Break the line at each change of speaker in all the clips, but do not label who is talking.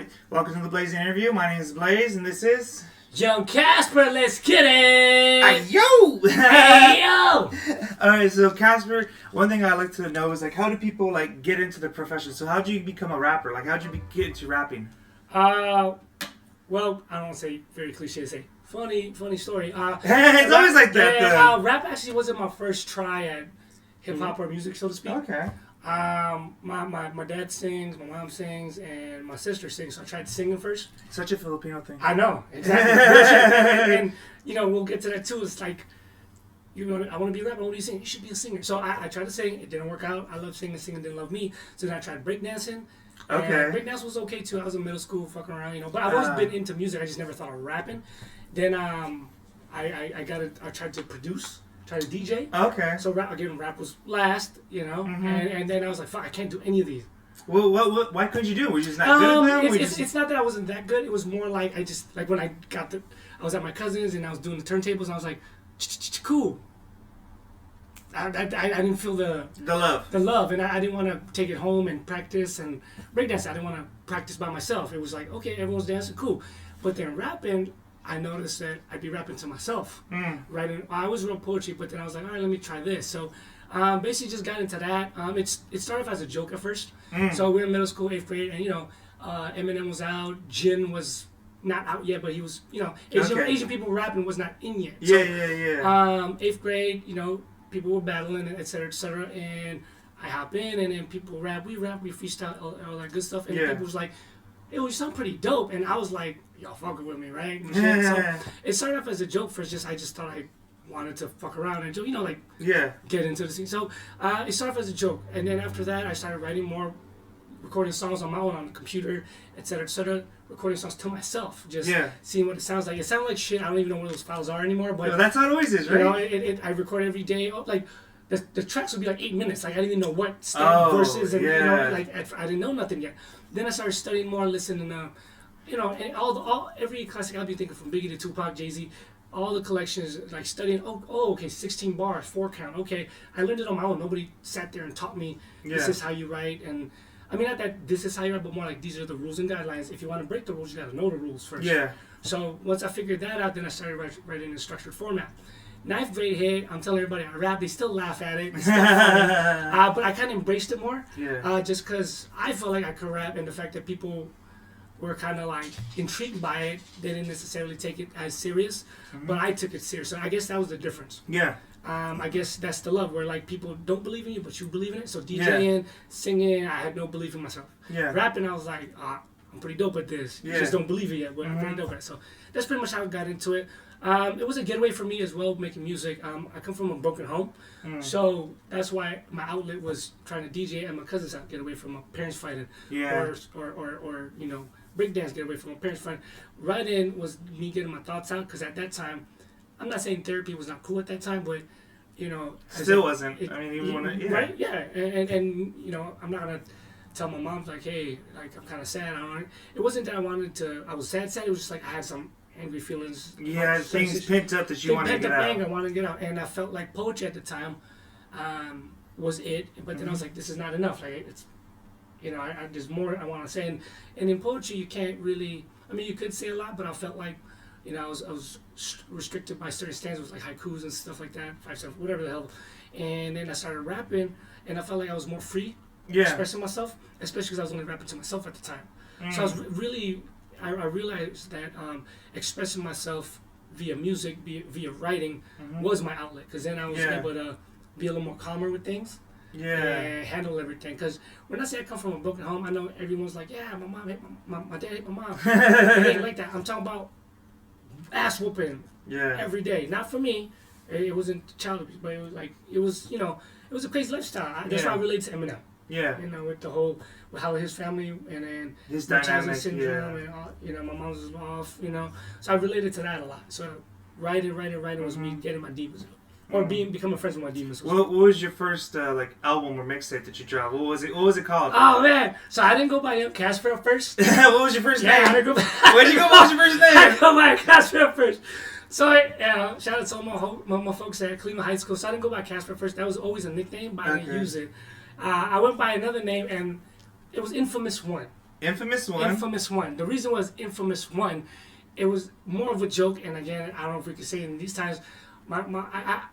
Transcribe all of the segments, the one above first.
Alright, welcome to the Blaize interview. My name is Blaize, and this is...
Young Kasper, let's get it!
Yo!
Hey, yo!
Alright, so Kasper, one thing I like to know is, like, how do people, like, get into the profession? So how did you become a rapper? Like, how did you get into rapping?
Well, I don't want to say very cliche to say. Funny story.
It's always like that,
rap actually wasn't my first try at hip-hop or music, so to speak.
Okay.
My dad sings, my mom sings, and my sister sings. So I tried singing first.
Such a Filipino thing.
I know, exactly. and you know, we'll get to that too. It's like, I want to be a rapper. I want to be a singer. You should be a singer. So I tried to sing. It didn't work out. I love singing. Singing didn't love me. So then I tried breakdancing.
Okay.
Breakdance was okay too. I was in middle school, fucking around, But I've always been into music. I just never thought of rapping. Then I tried to produce. Try to DJ.
Okay.
So rap was last,
Mm-hmm.
and then I was like, fuck, I can't do any of these.
Well, why couldn't you do it? Were you just not good at them?
It's not that I wasn't that good. It was more like I when I was at my cousin's and I was doing the turntables and I was like, cool. I didn't feel the love, and I didn't want to take it home and practice and breakdance. I didn't want to practice by myself. It was like, okay, everyone's dancing, cool, but then rapping, I noticed that I'd be rapping to myself. Writing, I always wrote poetry, but then I was like, all right, let me try this. So basically just got into that. It started off as a joke at first. So we were in middle school, 8th grade, and Eminem was out. Jin was not out yet, but he was, Asian people rapping was not in yet. So,
Yeah.
8th grade, people were battling, et cetera, and I hop in, and then people rap, we freestyle, all that good stuff, and people was like, you sound pretty dope, and I was like, y'all fucking with me, right? And shit. So it started off as a joke first. I just thought I wanted to fuck around and get into the scene. So it started off as a joke, and then after that, I started writing more, recording songs on my own on the computer, et cetera, recording songs to myself, just seeing what it sounds like. It sounded like shit. I don't even know where those files are anymore. But
that's how it always is, right?
I record every day. The tracks would be like 8 minents. Like I didn't even know what verses, and I didn't know nothing yet. Then I started studying more, listening to, and every classic album you think of, from Biggie to Tupac, Jay-Z, all the collections, like studying. Okay, 16 bars, 4 count. Okay, I learned it on my own. Nobody sat there and taught me this is how you write, and I mean not that this is how you write, but more like these are the rules and guidelines. If you want to break the rules, you got to know the rules first.
Yeah.
So once I figured that out, then I started writing in a structured format. 9th grade hit, I'm telling everybody I rap, they still laugh at it. It's still funny. But I kind of embraced it more. Just because I felt like I could rap, and the fact that people were kind of like intrigued by it, they didn't necessarily take it as serious, but I took it serious. So I guess that was the difference.
Yeah.
I guess that's the love, where like people don't believe in you, but you believe in it. So DJing, singing, I had no belief in myself. Rapping, I was like, I'm pretty dope at this. You just don't believe it yet, but I'm pretty dope at it. So that's pretty much how I got into it. It was a getaway for me as well, making music. I come from a broken home, so that's why my outlet was trying to DJ at my cousin's house, get away from my parents fighting, or breakdance, get away from my parents fighting. Writing was me getting my thoughts out, because at that time, I'm not saying therapy was not cool at that time, but
still wasn't. I mean, you want to,
right? Yeah, and I'm not gonna tell my mom like, hey, like I'm kind of sad. It wasn't that I was sad. It was just like I had some angry feelings.
Yeah, things pent up that you wanted to get out.
Anger, I wanted to get out, and I felt like poetry at the time was it. But then I was like, this is not enough. Like it's, there's more I want to say. And in poetry, you can't really. I mean, you could say a lot, but I felt like, I was restricted by certain stanzas, like haikus and stuff like that, 5/7, whatever the hell. And then I started rapping, and I felt like I was more free expressing myself, especially because I was only rapping to myself at the time. So I was really. I realized that expressing myself via music, via writing, was my outlet. Because then I was able to be a little more calmer with things. And handle everything. Because when I say I come from a broken home, I know everyone's like, yeah, my mom hit my dad hit my mom. It ain't like that. I'm talking about ass whooping every day. Not for me. It wasn't child abuse, but it was it was a crazy lifestyle. That's why I relate to Eminem. With the whole, with how his family, and then
his
dynamic syndrome, and all, my mom's was off, So I related to that a lot. So writing was me getting my demons out, or becoming friends with my demons.
What was your first album or mixtape that you dropped? What was it called?
Oh man! So I didn't go by Young Kasper at first.
What was your first name?
I didn't go by.
Where'd you go? What was your first name?
I go by Kasper at first. So shout out to all my folks at Cleveland High School. So I didn't go by Kasper first. That was always a nickname, but I didn't use it. I went by another name, and it was Infamous One.
Infamous One.
Infamous One. The reason was Infamous One. It was more of a joke, and again, I don't know if we could say it in these times. I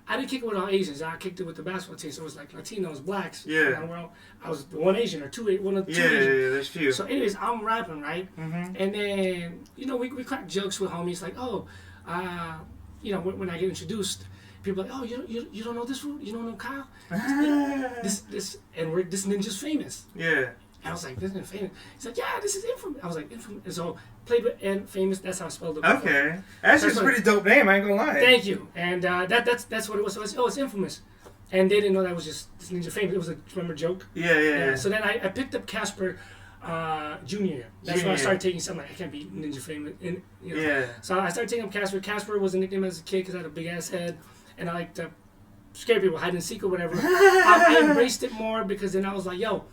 didn't kick it with all Asians. I kicked it with the basketball team. So it was like Latinos, blacks.
Yeah.
Well, I was one Asian or one of the two
Yeah,
Asians.
yeah, there's few.
So anyways, I'm rapping, right?
Mm-hmm.
And then, we crack jokes with homies like, when I get introduced, people are like, oh, you don't know this fool? You don't know Kyle? this ninja's famous.
Yeah.
And I was like, this is famous. He's like, yeah, this is Infamous. I was like, Infamous. And so, played with N, famous, that's how I spelled it.
Okay. That's just a pretty dope name, I ain't gonna lie.
Thank you. And that's what it was. So it's Infamous. And they didn't know that was just this ninja famous. It was a joke.
Yeah.
So then I picked up Kasper Junior. That's when I started taking something like, I can't be ninja famous.
Yeah.
So I started taking up Kasper. Kasper was a nickname as a kid because I had a big ass head. And I like to scare people, hide and seek or whatever. I embraced it more because then I was like, yo,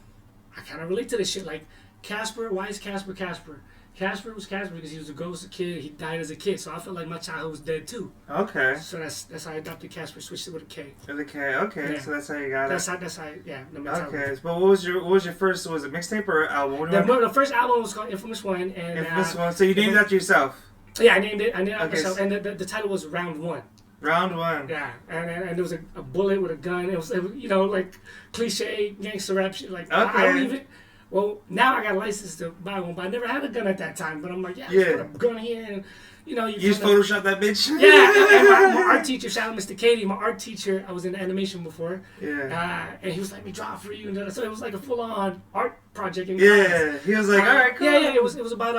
I kind of relate to this shit. Like, Kasper, why is Kasper Kasper? Kasper was Kasper because he was a ghost kid. He died as a kid, so I felt like my childhood was dead too.
Okay.
So that's how I adopted Kasper. Switched it with a K.
With a K. Okay. Yeah. So that's how you got
That's
it.
how. Yeah. The mentality.
Okay. But what was your first? Was it mixtape or album?
The first album was called Infamous One, and
Infamous One. So you named that yourself?
Yeah, I named it. Myself, and the title was Round One.
Round One.
Yeah, and there was a bullet with a gun. It was like cliche gangster rap shit. Like I don't even. Well, now I got a license to buy one, but I never had a gun at that time. But I'm like, just put a gun here, and you
just Photoshop that bitch.
Yeah, and my art teacher, shout out Mr. Katie, my art teacher, I was in animation before.
Yeah.
And he was like, "We draw for you," and so it was like a full-on art project. In
class. He was like, "All right, cool."
Yeah. It was about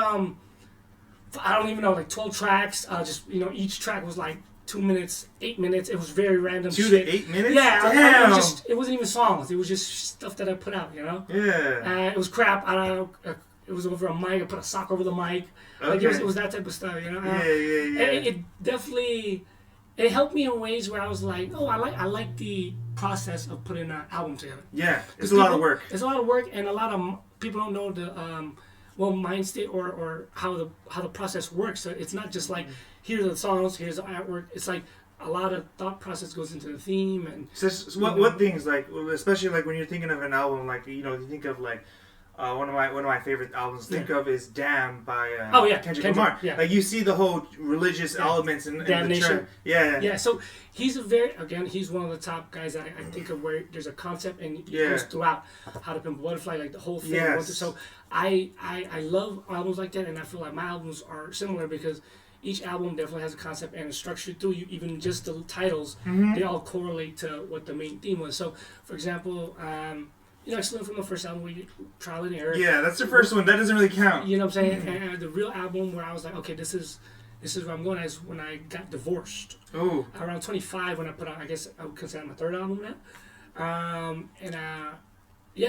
I don't even know, like 12 tracks. Each track was like 2 minutes, 8 minutes. It was very random.
2 to 8 minutes.
Yeah,
damn.
It wasn't even songs. It was just stuff that I put out.
Yeah.
It was crap. I don't know. It was over a mic. I put a sock over the mic.
Okay.
Like it was that type of stuff.
Yeah.
It definitely helped me in ways where I was like, oh, I like the process of putting an album together.
Yeah, it's a lot of work.
It's a lot of work, and a lot of people don't know the mind state or how the process works. So it's not just like here's the songs, here's the artwork. It's like a lot of thought process goes into the theme and.
So what things like, especially like when you're thinking of an album, like you think of like. One of my favorite albums to think of is "Damn" by Kendrick Lamar.
Yeah.
Like you see the whole religious elements in the track. Yeah.
So he's one of the top guys that I think of where there's a concept and it goes throughout How to Pimp a Butterfly, like the whole thing.
Yes.
So I love albums like that, and I feel like my albums are similar because each album definitely has a concept and a structure through you. Even just the titles, they all correlate to what the main theme was. So, for example. Excellent from the first album where you trial and error. Yeah,
that's the first one. That doesn't really count.
You know what I'm saying? And the real album where I was like, okay, this is where I'm going, is when I got divorced.
Oh.
Around 25 when I put out, I guess I would consider my third album now.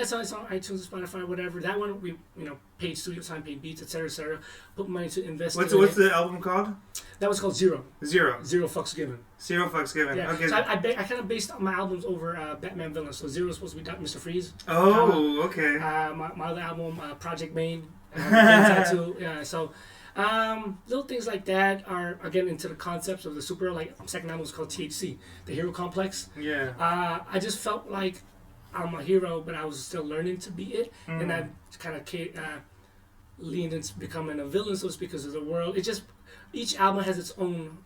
So it's on iTunes, Spotify, whatever. That one we paid studio time, paid beats, etc. Put money to invest.
What's the album called?
That was called Zero.
Zero
fucks given.
Zero fucks given.
Yeah.
Okay.
So I kind of based my albums over Batman villains. So Zero is supposed to be Mr. Freeze.
Oh, okay.
My other album, Project Main. Tattoo. Yeah. So little things like that are again into the concepts of the superhero. Like second album was called THC, the Hero Complex.
Yeah.
I just felt like I'm a hero, but I was still learning to be it, and I kind of leaned into becoming a villain, so to speak, because of the world. Each album has its own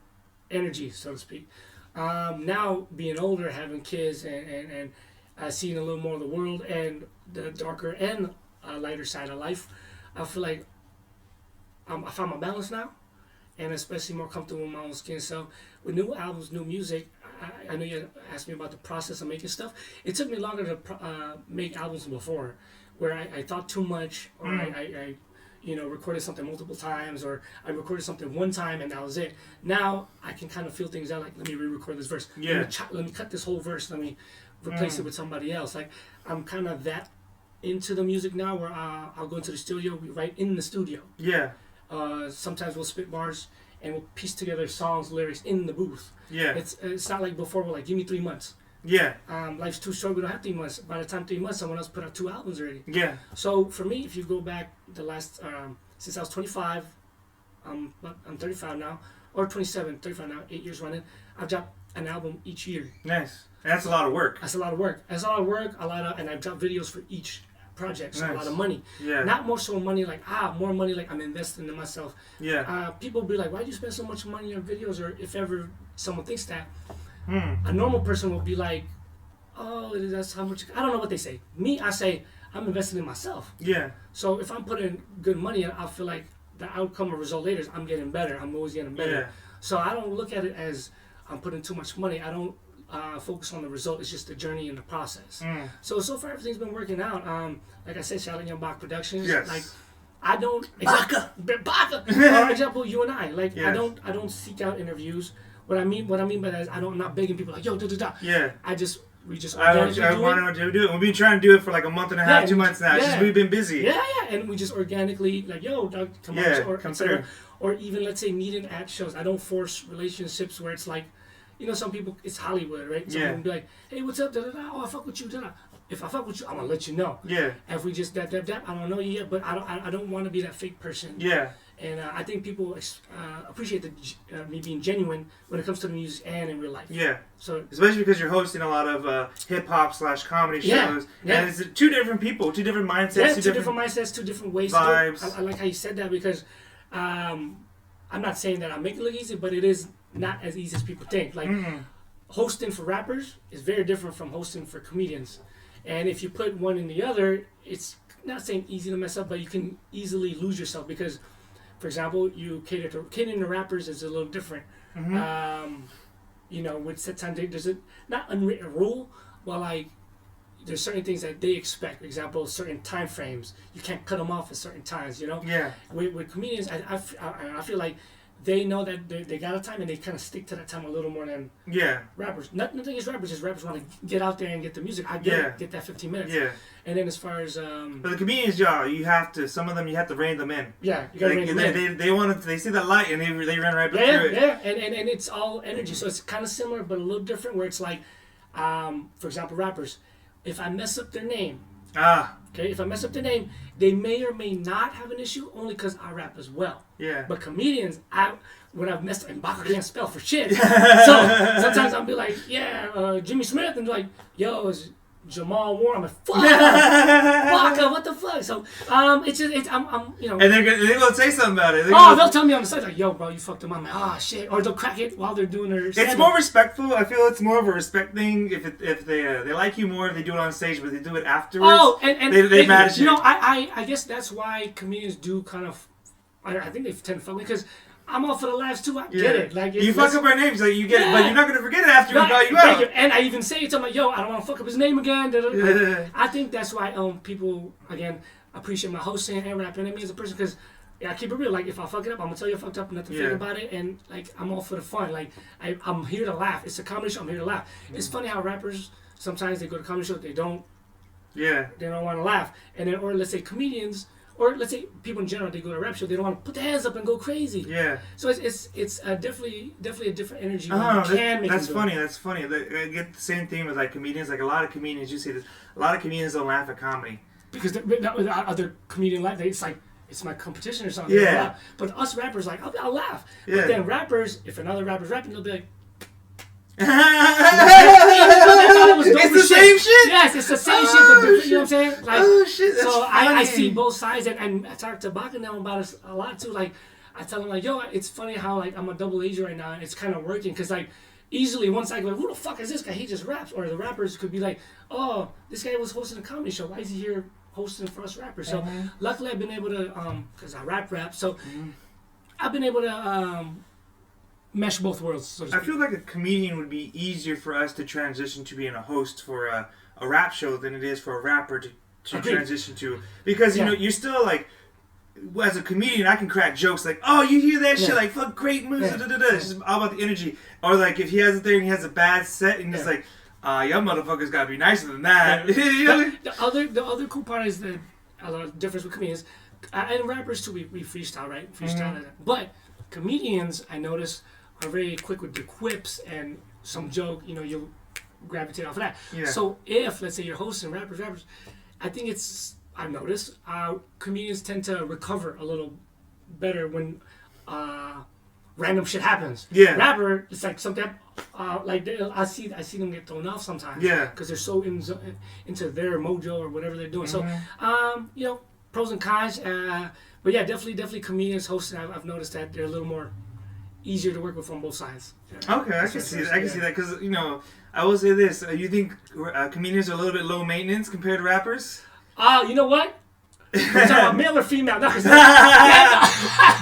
energy, so to speak. Now, being older, having kids, and seeing a little more of the world and the darker and lighter side of life, I feel like I found my balance now, and especially more comfortable with my own skin. So with new albums, new music, I know you asked me about the process of making stuff. It took me longer to make albums than before, where I thought too much, or I recorded something multiple times, or I recorded something one time and that was it. Now I can kind of feel things out, like let me re-record this verse.
Yeah.
Let me cut this whole verse. Let me replace it with somebody else. Like I'm kind of that into the music now, where I'll go into the studio, we write in the studio.
Yeah.
Sometimes we'll spit bars and we'll piece together songs, lyrics in the booth.
Yeah.
It's not like before, we're like, give me 3 months.
Yeah.
Life's too short, we don't have 3 months. By the time 3 months, someone else put out 2 albums already.
Yeah.
So for me, if you go back the last, since I was 25, I'm 35 now, or 35 now, 8 years running, I've dropped an album each year.
Nice. That's a lot of work.
And I've dropped videos for each projects,
Nice.
a lot of money.
Yeah.
Not more so money like more money like I'm investing in myself.
Yeah.
People be like, why do you spend so much money on videos? Or if ever someone thinks that,
Hmm.
a normal person will be like, oh, that's how much. I don't know what they say. Me, I say I'm investing in myself.
Yeah.
So if I'm putting good money, I feel like the outcome or result later is I'm getting better. I'm always getting better.
Yeah.
So I don't look at it as I'm putting too much money. I don't focus on the result. It's just the journey and the process.
Mm.
So far everything's been working out. Like I said, shout out Young Bach Productions.
Yes.
Like I don't
Baka.
Baka. For example, you and I. Like
Yes.
I don't seek out interviews. What I mean by that is I'm not begging people like yo da da da.
Yeah.
We just
I
organically
want to do it. We've been trying to do it for like a month and a half, 2 months now. It's just we've been busy.
Yeah, and we just organically like, yo, dog, come on, or
come
etc.
through.
Or even let's say meeting at shows. I don't force relationships where it's like, you know, some people it's Hollywood, right? Some people be like, hey, what's up? Da da da. Oh, I fuck with you. Da da. If I fuck with you, I'm gonna let you know.
Yeah.
If we just that, I don't know you yet, but I don't want to be that fake person.
Yeah.
And I think people appreciate me being genuine when it comes to the music and in real life.
Yeah.
So
especially because you're hosting a lot of hip hop / comedy shows, and it's two different people, two different mindsets,
yeah, two different mindsets, two different ways.
Vibes.
To do it. I like how you said that because I'm not saying that I make it look easy, but it is not as easy as people think. Like hosting for rappers is very different from hosting for comedians, and if you put one in the other, it's not saying easy to mess up, but you can easily lose yourself because. For example, catering to rappers is a little different. You know, with set time, there's a not unwritten rule, but like there's certain things that they expect. For example, certain time frames. You can't cut them off at certain times. You know.
Yeah.
With comedians, I feel like they know that they got a time and they kind of stick to that time a little more than rappers. Nothing against rappers, just rappers want to get out there and get the music. I get that 15 minutes.
Yeah.
And then as far as
but the comedians, y'all, you have to. Some of them, you have to rein them in.
Yeah, you gotta rein them in.
They want to. They see that light and they run right through it.
Yeah, and it's all energy, so it's kind of similar but a little different. Where it's like, for example, rappers, if I mess up their name, if I mess up their name, they may or may not have an issue only because I rap as well.
Yeah.
But comedians, when I've messed up, and Baka can't spell for shit. So sometimes I'll be like, Jimmy Smith, and like, yo, it's Jamal Warren. I'm like, fuck, Baka, what the fuck? So I'm you know.
And they will say something about it.
They'll tell me on the side like, yo, bro, you fucked them up. I'm like, shit, or they'll crack it while they're doing their.
It's more respectful. I feel it's more of a respect thing. If they like you more if they do it on stage, but they do it afterwards.
Oh, and
they mad at you.
You know, I guess that's why comedians do kind of. I think they tend to fuck me because I'm all for the laughs too. I get it. Like
you fuck up our names, like you get it, but you're not gonna forget it after we call you
out.
out.
And I even say it to them like, yo, I don't want to fuck up his name again. I think that's why people again appreciate my hosting and rapping and me as a person because I keep it real. Like if I fuck it up, I'm gonna tell you I fucked up, nothing fake about it, and like I'm all for the fun. Like I'm here to laugh. It's a comedy show. I'm here to laugh. It's funny how rappers sometimes they go to comedy shows they don't want to laugh, and then or let's say comedians. Or let's say people in general, they go to a rap show, they don't want to put their hands up and go crazy. Yeah. So it's definitely a different energy.
That's funny. That's funny. I get the same thing with like comedians. Like a lot of comedians, you see this. A lot of comedians don't laugh at comedy
because other comedian laugh. It's like it's my competition or something.
Yeah.
But us rappers, like I'll laugh. Yeah. But then rappers, if another rapper's rapping, they'll be like.
It's the same shit.
Yes, it's the same shit, but different. You know what I'm saying? Like,
oh shit! That's
so
funny.
I see both sides, and I talk to Baka now about it a lot too. Like I tell him like, yo, it's funny how like I'm a double agent right now, and it's kind of working because like easily one side go, who the fuck is this guy? He just raps, or the rappers could be like, oh, this guy was hosting a comedy show. Why is he here hosting for us rappers? So luckily I've been able to because I rap, so I've been able to. Mesh both worlds. So to speak.
I feel like a comedian would be easier for us to transition to being a host for a rap show than it is for a rapper to transition to, because you know you're still like, as a comedian I can crack jokes like, oh, you hear that shit, like fuck, great moves, it's just all about the energy. Or like if he has it there and he has a bad set and it's like, y'all motherfuckers gotta be nicer than that.
The other cool part is the difference with comedians and rappers too. We freestyle, right? Freestyle, but comedians I notice are very quick with the quips and some joke, you know, you'll gravitate off of that. Yeah. So if, let's say you're hosting rappers, I think I've noticed, comedians tend to recover a little better when random shit happens.
Yeah.
Rapper, it's like something. Like I see them get thrown off sometimes.
Yeah.
Because they're so into their mojo or whatever they're doing.
Mm-hmm.
So pros and cons. But yeah, definitely comedians hosting. I've noticed that they're a little more easier to work with on both sides. Yeah.
Okay, I can see that. I can see that because I will say this: you think comedians are a little bit low maintenance compared to rappers?
You know what? We're talking about male or female? No,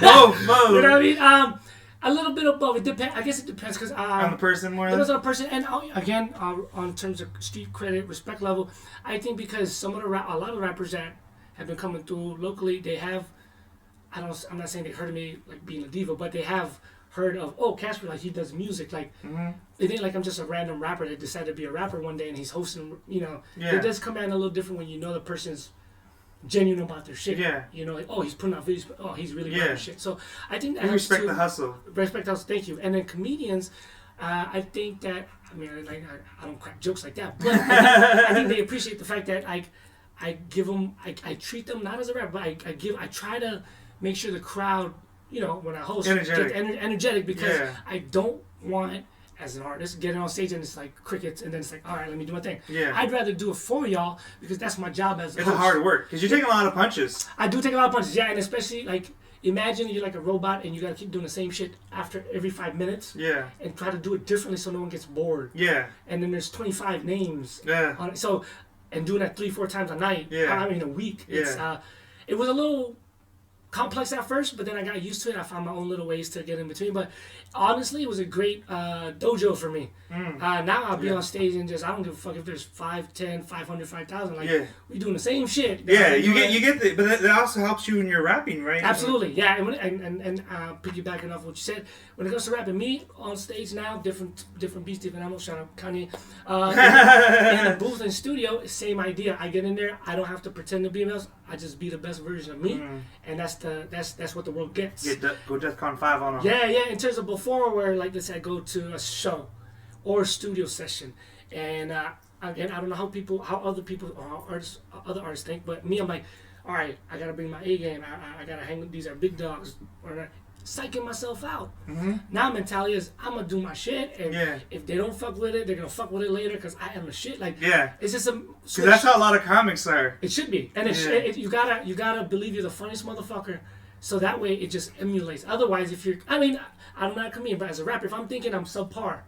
both.
Both.
You know what I mean? A little bit of both. It depends. I guess it depends because
on the person more.
Depends on the person, and again, on terms of street credit, respect level, I think because some of a lot of rappers that have been coming through locally, they have. I'm not saying they heard of me like being a diva, but they have heard of Kasper, like he does music, like it ain't like I'm just a random rapper that decided to be a rapper one day and he's hosting. It does come in a little different when you know the person's genuine about their shit. Yeah. Like, he's putting out videos, he's really rapping shit. So I think that
respect the hustle.
Respect the hustle, thank you. And then comedians, I think that I don't crack jokes like that, but I think they appreciate the fact that I give them, I treat them not as a rapper, but I try to make sure the crowd, when I host, get energetic because I don't want, as an artist, getting on stage and it's like crickets and then it's like, all right, let me do my thing. Yeah. I'd rather do it for y'all because that's my job as a host.
It's a hard work because you're taking a lot of punches.
I do take a lot of punches, yeah, and especially like imagine you're like a robot and you gotta keep doing the same shit after every 5 minutes. Yeah. And try to do it differently so no one gets bored. Yeah. And then there's 25 names. Yeah. On it. So, and doing that 3-4 times a night. Yeah. I mean a week. Yeah. It's it was a little complex at first, but then I got used to it. I found my own little ways to get in between. But honestly, it was a great dojo for me. Now I'll be on stage and I don't give a fuck if there's 5, 10, 500, 5,000. Like, we doing the same shit.
Yeah, you get but that also helps you in your rapping, right?
Absolutely, yeah. And piggybacking off what you said, when it comes to rapping, me on stage now, different beats, different animals. Shout out Kanye. In the booth and studio, same idea. I get in there. I don't have to pretend to be else. I just be the best version of me, and that's what the world gets.
Go DEFCON 5 on them.
Yeah. In terms of before, where like let's say I go to a show or a studio session, and again I don't know how other people or other artists think, but me I'm like, all right, I gotta bring my A game. I gotta hang with these are big dogs, or psyching myself out. Now mentality is I'm gonna do my shit, and if they don't fuck with it, they're gonna fuck with it later because I am the shit. Like it's just a
because that's how a lot of comics are.
It should be, and you gotta believe you're the funniest motherfucker, so that way it just emulates. Otherwise, if you're, I'm not a comedian, but as a rapper, if I'm thinking I'm subpar,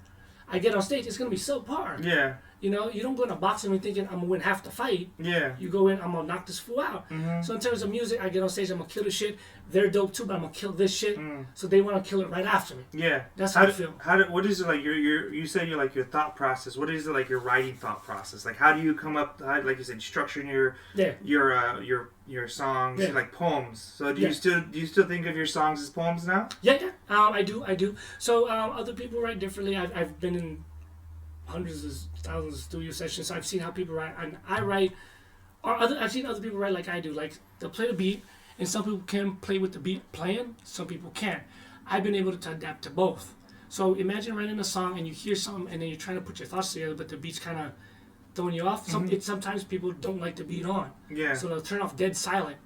I get on stage, it's gonna be subpar. Yeah. You don't go in a boxing ring thinking I'm gonna win half the fight. Yeah. You go in, I'm gonna knock this fool out. So in terms of music, I get on stage, I'm gonna kill this shit. They're dope too, but I'm gonna kill this shit. So they wanna kill it right after me. Yeah. That's how I feel.
What is it like you say you're like your thought process? What is it like your writing thought process? Like how do you come up like you said, structuring your songs like poems? So do you still think of your songs as poems now?
Yeah. I do. So other people write differently. I've been in hundreds of thousands of studio sessions, so I've seen how people write, and I write, I've seen other people write like I do. Like they'll play the beat, and some people can play with the beat playing, some people can't. I've been able to adapt to both. So imagine writing a song and you hear something, and then you're trying to put your thoughts together, but the beat's kind of throwing you off. Sometimes people don't like the beat on, so they'll turn off dead silent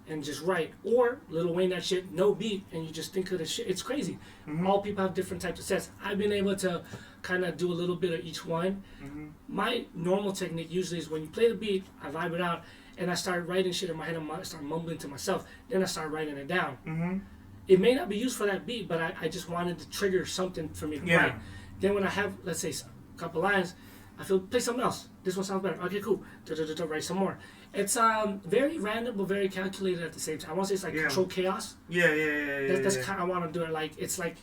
and just write, or Lil Wayne that shit, no beat, and you just think of the shit. It's crazy. All people have different types of sets. I've been able to kind of do a little bit of each one. My normal technique usually is when you play the beat, I vibe it out, and I start writing shit in my head, I start mumbling to myself, then I start writing it down. It may not be used for that beat, but I just wanted to trigger something for me to write. Then when I have, let's say, a couple lines, I feel, play something else. This one sounds better. Okay, cool. Write some more. It's very random but very calculated at the same time. I want to say it's like control chaos. That's kind of I want to do it. Like it's like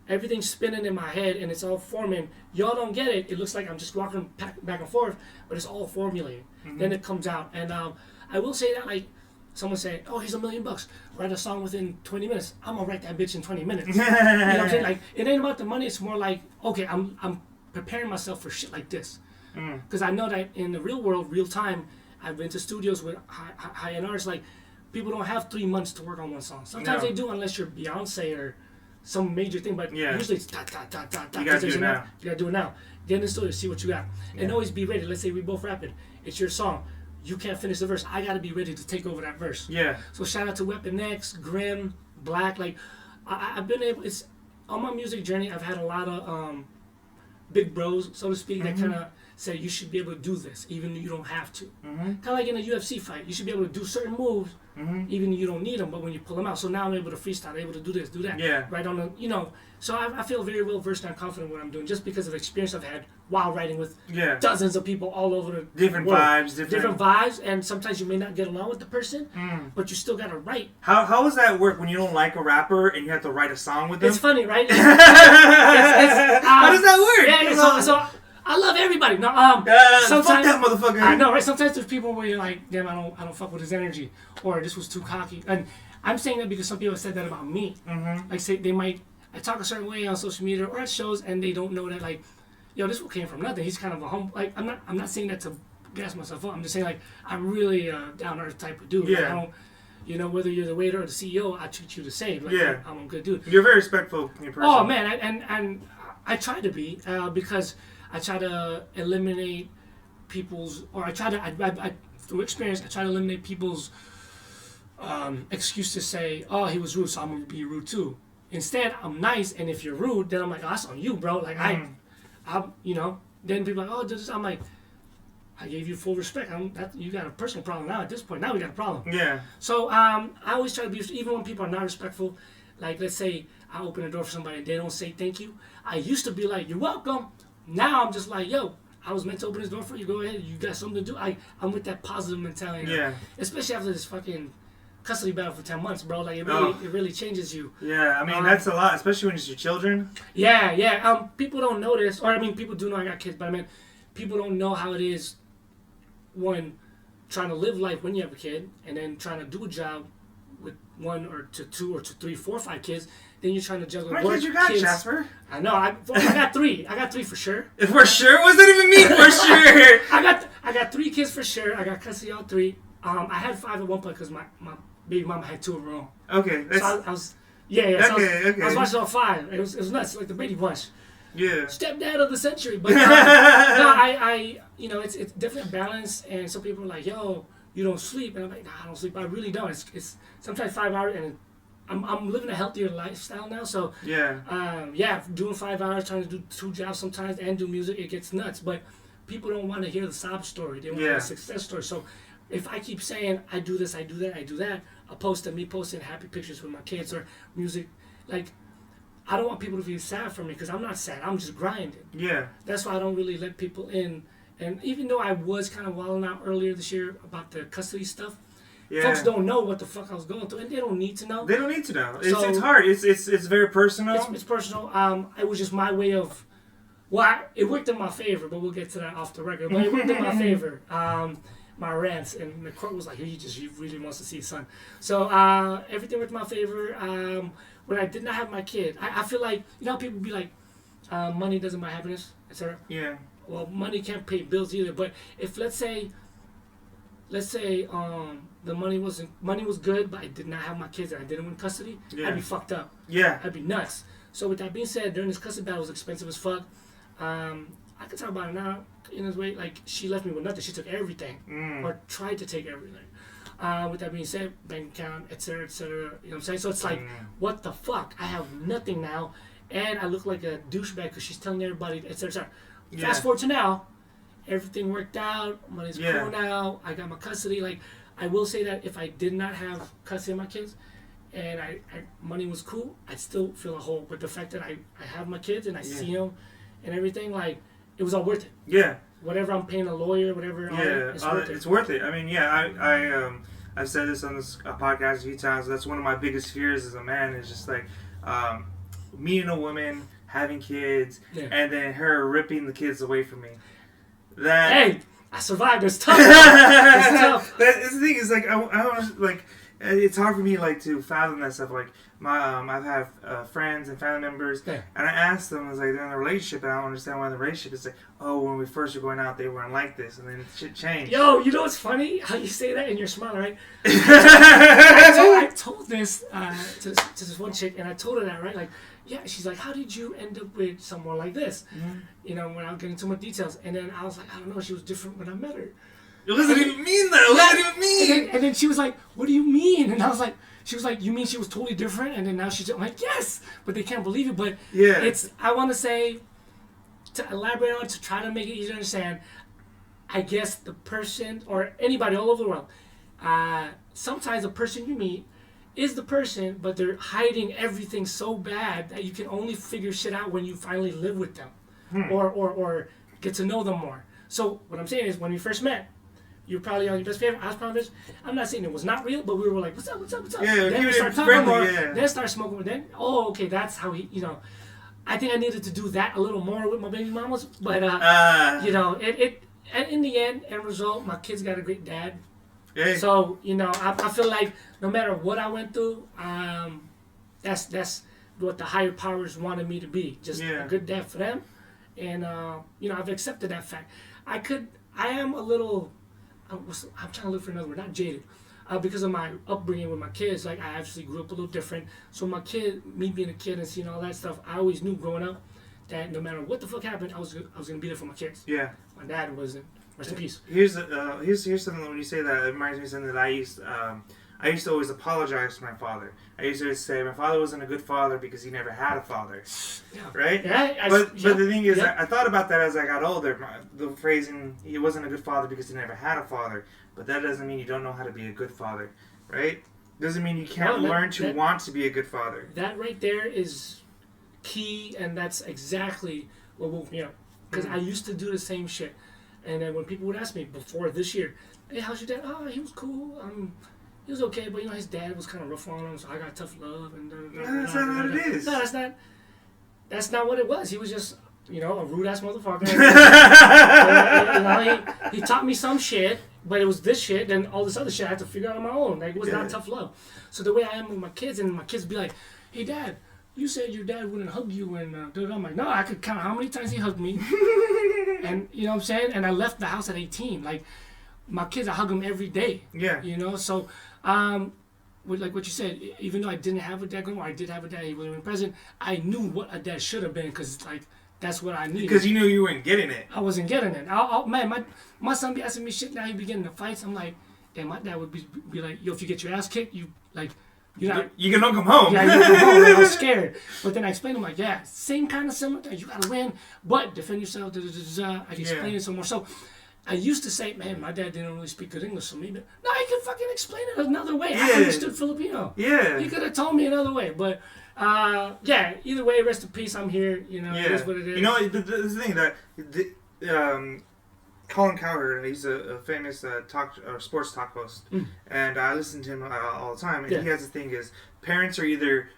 everything's spinning in my head and it's all forming. Y'all don't get it. It looks like I'm just walking back and forth, but it's all formulated. Then it comes out. And I will say that like someone saying, "Oh, here's $1 million. Write a song within 20 minutes." I'm gonna write that bitch in 20 minutes. You know what I'm saying? Like it ain't about the money. It's more like, okay, I'm preparing myself for shit like this because I know that in the real world, real time. I've been to studios with high-end artists. Like, people don't have 3 months to work on one song. Sometimes they do, unless you're Beyonce or some major thing. But usually it's dot.
You gotta do it now.
You gotta do it now. Get in the studio, see what you got, and always be ready. Let's say we both rapping. It's your song. You can't finish the verse. I gotta be ready to take over that verse. Yeah. So shout out to Weapon X, Grim, Black. Like, I've been able. on my music journey, I've had a lot of big bros, so to speak, that kind of say you should be able to do this, even though you don't have to. Kind of like in a UFC fight, you should be able to do certain moves, even though you don't need them. But when you pull them out, so now I'm able to freestyle, able to do this, do that, right on the, you know. So I feel very well versed and confident in what I'm doing, just because of the experience I've had while writing with dozens of people all over the
different
world.
vibes,
different vibes, and sometimes you may not get along with the person, but you still gotta write.
How does that work when you don't like a rapper and you have to write a song with them?
It's funny, right?
How does that work?
Yeah, so I love everybody. No,
sometimes, fuck that motherfucker.
I know, right? Sometimes there's people where you're like, damn, I don't fuck with his energy, or this was too cocky. And I'm saying that because some people have said that about me. Like, say I talk a certain way on social media or at shows, and they don't know that, like, yo, this one came from nothing. He's kind of a humble. Like, I'm not saying that to gas myself up. I'm just saying, like, I'm really a down to earth type of dude.
Yeah.
Like, I don't, you know, whether you're the waiter or the CEO, I treat you the same. Like, I'm a good dude.
You're very respectful in your person.
Oh man, and I try to be because I try to eliminate people's, or I try to, I through experience, I try to eliminate people's excuse to say, oh, he was rude, so I'm gonna be rude too. Instead, I'm nice, and if you're rude, then I'm like, oh, that's on you, bro. Like I'm, you know. Then people are like, oh, this. I'm like, I gave you full respect. You got a personal problem now. At this point, now we got a problem.
Yeah.
So I always try to be, even when people are not respectful. Like, let's say I open a door for somebody and they don't say thank you. I used to be like, you're welcome. Now I'm just like, yo, I was meant to open this door for you. Go ahead. You got something to do. I'm with that positive mentality.
Yeah.
Especially after this fucking custody battle for 10 months, bro. Like, it really changes you.
Yeah, I mean, that's a lot, especially when it's your children.
Yeah. People don't know this, or I mean, people do know I got kids, but I mean, people don't know how it is when trying to live life when you have a kid, and then trying to do a job with 1 or 2 or 3, 4, 5 kids. Then you're trying to juggle
How many kids you got, Kasper?
I know. I got 3. I got 3 for sure.
For sure? What does that even mean? For sure.
I got 3 kids for sure. I got custody of all 3. I had 5 at one point because my baby mama had 2 of her own.
Okay.
So I was
Okay.
I was watching all 5. It was nuts, like the Brady Bunch.
Yeah.
Stepdad of the century. But I you know, it's definitely a balance. And some people are like, yo, you don't sleep, and I'm like, nah, I don't sleep. I really don't. It's sometimes 5 hours, and I'm living a healthier lifestyle now. So doing 5 hours, trying to do 2 jobs sometimes and do music, it gets nuts. But people don't want to hear the sob story. They want the success story. So if I keep saying I do this, I do that, I post me posting happy pictures with my kids or music, like, I don't want people to feel sad for me because I'm not sad. I'm just grinding. Yeah. That's why I don't really let people in. And even though I was kind of wilding out earlier this year about the custody stuff, folks don't know what the fuck I was going through, and they don't need to know.
They don't need to know. It's hard. It's very personal.
It's personal. It was just my way of. Well, it worked in my favor, but we'll get to that off the record. But it worked in my favor. My rants, and the court was like, he really wants to see his son. So everything worked in my favor. When I did not have my kid, I feel like, you know, people be like, money doesn't buy happiness, etc. Yeah. Well, money can't pay bills either. But if let's say the money was good, but I did not have my kids and I didn't win custody, I'd be fucked up. Yeah. I'd be nuts. So with that being said, during this custody battle, it was expensive as fuck. I can talk about it now in this way. Like, she left me with nothing. She took everything, or tried to take everything. With that being said, bank account, etc., etc. You know what I'm saying? So it's like, what the fuck? I have nothing now, and I look like a douchebag because she's telling everybody, etc., etc. Fast forward to now, everything worked out. Money's cool now. I got my custody. Like, I will say that if I did not have custody of my kids, and money was cool, I'd still feel a hole. But the fact that I have my kids and I see them and everything, like, it was all worth it. Yeah. Whatever I'm paying a lawyer, whatever. It's worth it.
It's worth it. I mean, I've said this on this podcast a few times. That's one of my biggest fears as a man, is just like meeting a woman, having kids, and then her ripping the kids away from me.
Hey, I survived. It's tough. It's tough.
That's the thing. Is like I don't like. It's hard for me like to fathom that stuff. Like I've had friends and family members, and I asked them, I was like, they're in a relationship, and I don't understand why the relationship is like, oh, when we first were going out, they weren't like this, and then shit changed.
Yo, you know what's funny? How you say that and you're smiling, right? I told this to this one chick, and I told her that, right? Like, yeah, she's like, how did you end up with someone like this? Mm-hmm. You know, without getting too much details. And then I was like, I don't know, she was different when I met her.
It doesn't even mean that. It doesn't even mean.
And then she was like, what do you mean? And I was like, She was like, you mean she was totally different? And then now she's, I'm like, yes, but they can't believe it. But
Yeah.
I want to say, to elaborate on it, to try to make it easier to understand, I guess the person, or anybody all over the world, sometimes the person you meet is the person, but they're hiding everything so bad that you can only figure shit out when you finally live with them, or get to know them more. So what I'm saying is, when we first met, you were probably on your best favorite. I was probably I'm not saying it was not real, but we were like, what's up, what's up, what's up?
Yeah,
then we start talking more. Then start smoking. Then okay, that's how he. I think I needed to do that a little more with my baby mamas, but and in the end result, my kids got a great dad.
Hey.
So I feel like no matter what I went through, that's what the higher powers wanted me to be, just a good dad for them, and I've accepted that fact. I am a little. I'm trying to look for another word, not jaded, because of my upbringing with my kids. Like, I actually grew up a little different. So me being a kid and seeing all that stuff, I always knew growing up that no matter what the fuck happened, I was gonna be there for my kids.
Yeah.
My dad wasn't. Rest in peace.
Here's something when you say that, it reminds me of something that I used to always apologize to my father. I used to say my father wasn't a good father because he never had a father. Yeah. Right?
Yeah.
But the thing is, I thought about that as I got older. The phrasing, he wasn't a good father because he never had a father. But that doesn't mean you don't know how to be a good father. Right? Doesn't mean you can't learn to want to be a good father.
That right there is key, and that's exactly what woke me up. Because I used to do the same shit. And then when people would ask me before this year, hey, how's your dad? Oh, he was cool. He was okay, but his dad was kind of rough on him, so I got tough love. And
that's not what it is.
No, that's not what it was. He was just, a rude ass motherfucker. He taught me some shit, but it was this shit. Then all this other shit I had to figure out on my own. Like, it was not tough love. So the way I am with my kids, and my kids be like, hey, Dad, you said your dad wouldn't hug you, and I'm like, no, I could count how many times he hugged me. And you know what I'm saying? And I left the house at 18. Like, my kids, I hug them every day.
Yeah.
So, like what you said, even though I didn't have a dad growing up, I did have a dad, he wasn't present, I knew what a dad should have been, because, like, that's what I needed.
Because you knew you weren't getting it.
I wasn't getting it. Man, my son be asking me shit now, he be getting into fights. I'm like, damn, my dad would be like, yo, if you get your ass kicked, you can
don't come home.
Yeah, you can come home. And I was scared. But then I explained to him, like, yeah, same kind of similar thing. You got to win, but defend yourself. I can explain it some more. So I used to say, man, my dad didn't really speak good English, so maybe. No, he could fucking explain it another way. I understood Filipino.
Yeah.
He could have told me another way. But, either way, rest in peace. I'm here. It is what it is.
The thing that... Colin Cowherd, he's a famous sports talk host, and I listen to him all the time. And he has a thing: is parents are either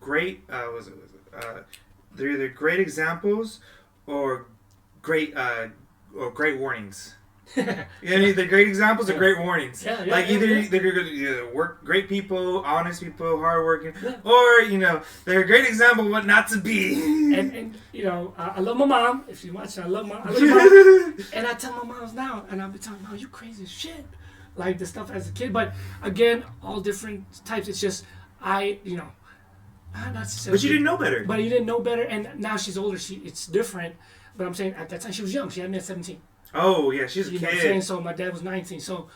great, they're either great examples or great warnings. Either great examples or great warnings. Either work great people, honest people, hardworking, or they're a great example of what not to be.
And I love my mom. If she's watching, I love my mom. And I tell my moms now, and I'll be telling Mom, you crazy as shit. Like the stuff as a kid, but again, all different types. It's just not necessarily.
But you didn't know better.
But you didn't know better, and now she's older. It's different. But I'm saying at that time she was young. She had me at 17.
Oh yeah, she's a kid.
Know what I'm saying? So my dad was 19. So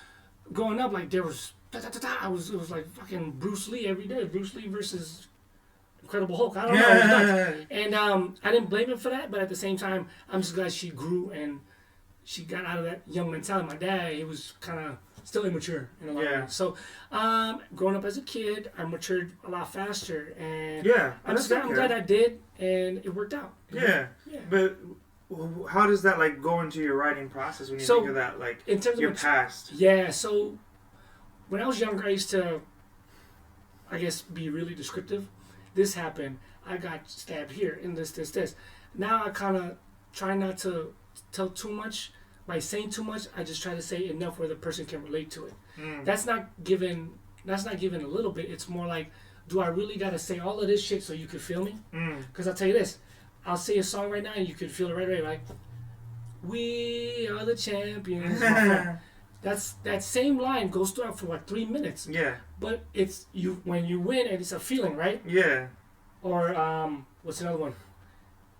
growing up, like there was, it was like fucking Bruce Lee every day. Bruce Lee versus Incredible Hulk. I don't know. It was nuts. And I didn't blame him for that, but at the same time, I'm just glad she grew and she got out of that young mentality. My dad, he was kind of still immature in a lot of ways. So growing up as a kid, I matured a lot faster, and I'm glad I did, and it worked out.
Yeah. But how does that go into your writing process when you think of that, in terms your past?
Yeah, so when I was younger, I used to, I guess, be really descriptive. This happened, I got stabbed here, and this. Now I kind of try not to tell too much. By saying too much, I just try to say enough where the person can relate to it. That's not given a little bit. It's more like, do I really got to say all of this shit so you could feel me? Because I'll tell you this. I'll say a song right now and you could feel it right away, like, we are the champions. That same line goes throughout for 3 minutes. Yeah. But it's when you win and it's a feeling, right? Yeah. Or what's another one?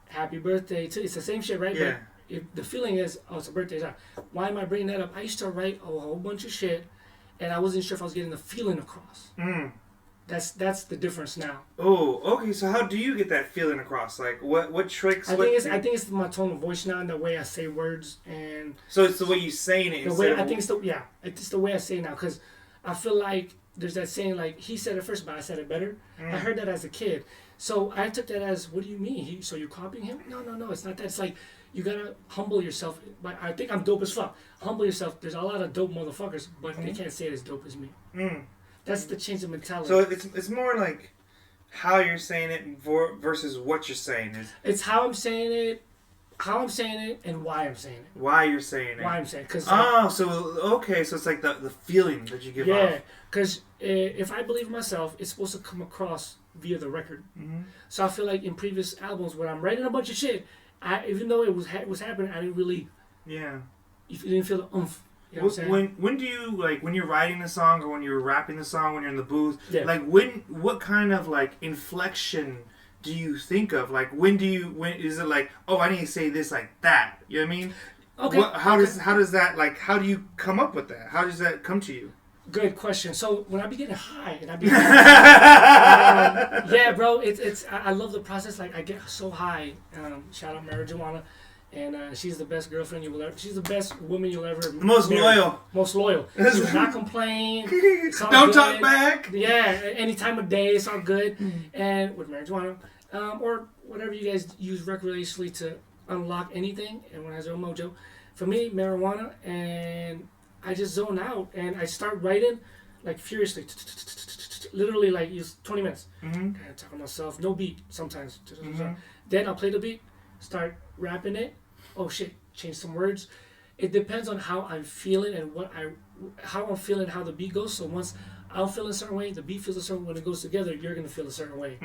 Happy birthday to, it's the same shit, right? Yeah. But the feeling is, oh, it's a birthday song. Why am I bringing that up? I used to write a whole bunch of shit, and I wasn't sure if I was getting the feeling across. That's the difference now.
Oh, okay. So how do you get that feeling across? Like what tricks?
I think it's my tone of voice now and the way I say words and.
So it's the way you saying it.
The way I think it's the way I say it now because I feel like there's that saying like he said it first but I said it better. I heard that as a kid, so I took that as what do you mean? So you're copying him? No, it's not that. It's like you gotta humble yourself. But I think I'm dope as fuck. Humble yourself. There's a lot of dope motherfuckers, but they can't say it as dope as me. That's the change of mentality.
So it's more like how you're saying it versus what you're saying.
It's how I'm saying it, and why I'm saying it.
Why you're saying it.
Why I'm saying it. Cause
so it's like the feeling that you give off.
Yeah, because if I believe in myself, it's supposed to come across via the record. So I feel like in previous albums when I'm writing a bunch of shit, even though it was happening, I didn't really.
Yeah.
You didn't feel the oomph. You know what I'm saying?
When do you like when you're writing the song or when you're rapping the song when you're in the booth?
Yeah.
Like what kind of like inflection do you think of? Like when is it like, oh, I need to say this like that? You know what I mean?
Okay.
How does that like how do you come up with that? How does that come to you?
Good question. So when I be getting high and I be yeah, bro, it's I love the process. Like I get so high. Shout out marijuana. And she's the best girlfriend you will ever. She's the best woman you'll ever.
Most loyal.
Most loyal. She will not complain.
Don't good. Talk back.
Yeah, any time of day, it's all good. And with marijuana, or whatever you guys use recreationally to unlock anything, and when I zone mojo, for me, marijuana, and I just zone out and I start writing like furiously, literally like use 20 minutes. And I talk to myself, no beat sometimes. Then I'll play the beat, start rapping it. Oh shit, change some words. It depends on how I'm feeling and how I'm feeling, how the beat goes. So once I'll feel a certain way, the beat feels a certain way. When it goes together, you're gonna feel a certain way.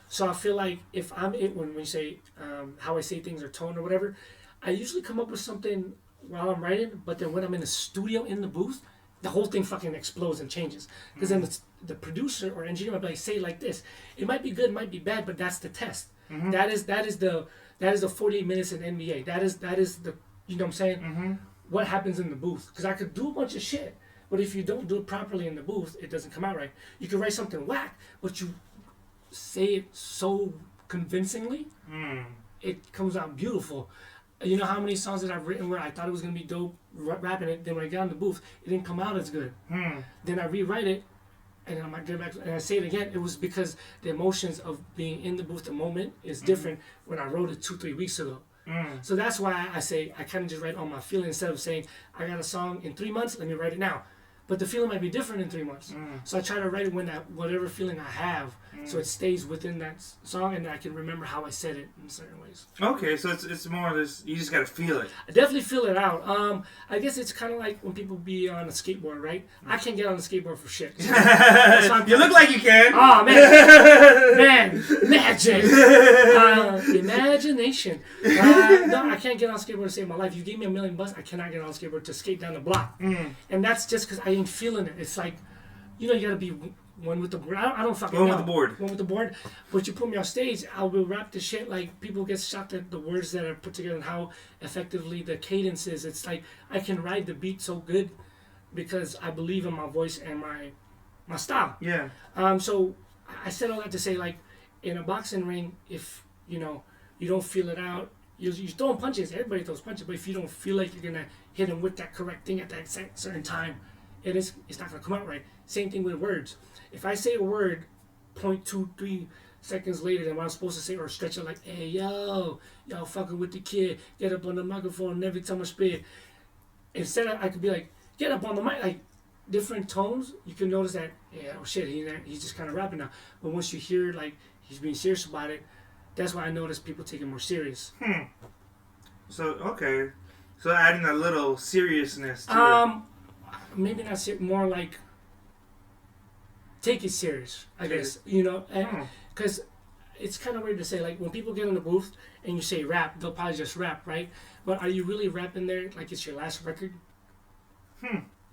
So I feel like if I'm when we say how I say things or tone or whatever, I usually come up with something while I'm writing. But then when I'm in the studio in the booth, the whole thing fucking explodes and changes. Because then the producer or engineer might be like, say it like this. It might be good, might be bad, but that's the test. That is the 48 minutes in NBA. That is the, you know what I'm saying? What happens in the booth? Because I could do a bunch of shit, but if you don't do it properly in the booth, it doesn't come out right. You can write something whack, but you say it so convincingly, it comes out beautiful. You know how many songs that I've written where I thought it was gonna be dope rapping it, then when I got in the booth, it didn't come out as good. Then I rewrite it, and I might get back and I say it again. It was because the emotions of being in the booth, the moment is different when I wrote it 2-3 weeks ago. So that's why I say I kind of just write on my feeling instead of saying I got a song in 3 months, let me write it now. But the feeling might be different in 3 months. So I try to write it when whatever feeling I have, so it stays within that song, and I can remember how I said it in certain ways.
Okay, so it's more of this. You just gotta feel it.
I definitely feel it out. I guess it's kind of like when people be on a skateboard, right? I can't get on a skateboard for shit. So
you look like you can.
Oh man, magic, imagination. No, I can't get on a skateboard to save my life. You gave me $1 million, I cannot get on a skateboard to skate down the block. And that's just because I ain't feeling it. It's like, you gotta be one with the board. I don't fucking know.
One with the board.
But you put me on stage, I will rap the shit like people get shocked at the words that are put together and how effectively the cadence is. It's like I can ride the beat so good because I believe in my voice and my style.
Yeah.
So I said all that to say, like, in a boxing ring, if you don't feel it out, you're throwing punches. Everybody throws punches, but if you don't feel like you're gonna hit him with that correct thing at that certain time, it's not gonna come out right. Same thing with words. If I say a word 0.23 seconds later than what I'm supposed to say, or stretch it like, hey, y'all fucking with the kid, get up on the microphone and every time I spit. Instead, I could be like, get up on the mic, like different tones. You can notice that, yeah, oh shit, he's just kind of rapping now. But once you hear like he's being serious about it, that's why I notice people take it more serious.
So okay, so adding a little seriousness to it.
Maybe not more like take it serious, I guess, because it's kind of weird to say, like, when people get in the booth and you say rap, they'll probably just rap, right? But are you really rapping there like it's your last record?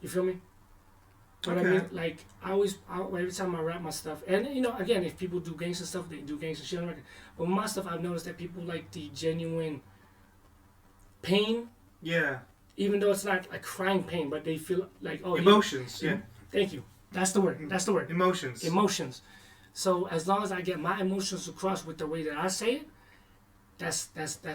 You feel me? What I mean, like, every time I rap my stuff, and again, if people do gangster stuff, they do gangster shit on record. But with my stuff, I've noticed that people like the genuine pain.
Yeah.
Even though it's not like crying pain, but they feel like,
emotions. Yeah.
Thank you. That's the word. That's the word.
Emotions.
Emotions. So as long as I get my emotions across with the way that I say it, that's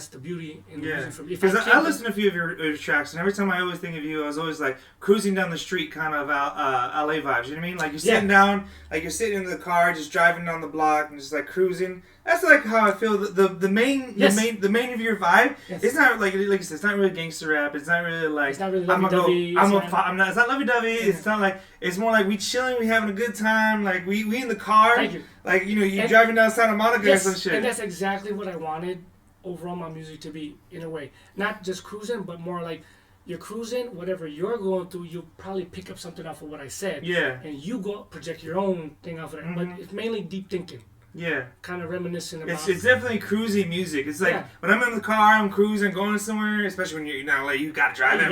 the beauty in the music for me.
Because I listen to a few of your tracks, and every time I always think of you, I was always like cruising down the street, kind of LA vibes. You know what I mean? Like you're sitting down, like you're sitting in the car, just driving down the block, and just like cruising. That's like how I feel. The main of your vibe. Yes. It's not like you said. It's not really gangster rap. It's not really like
it's not really lovey-dovey.
It's not lovey-dovey. Yeah. It's not like it's more like we chilling, we having a good time. Like we in the car.
Thank you.
Like you're driving down Santa Monica or some shit.
And that's exactly what I wanted. Overall, my music to be in a way, not just cruising, but more like you're cruising. Whatever you're going through, you'll probably pick up something off of what I said.
Yeah.
And you go project your own thing off of that. But it's mainly deep thinking.
Yeah.
Kind of reminiscent about.
It's definitely cruisy music. It's like when I'm in the car, I'm cruising, going somewhere. Especially when you're not like you gotta drive it.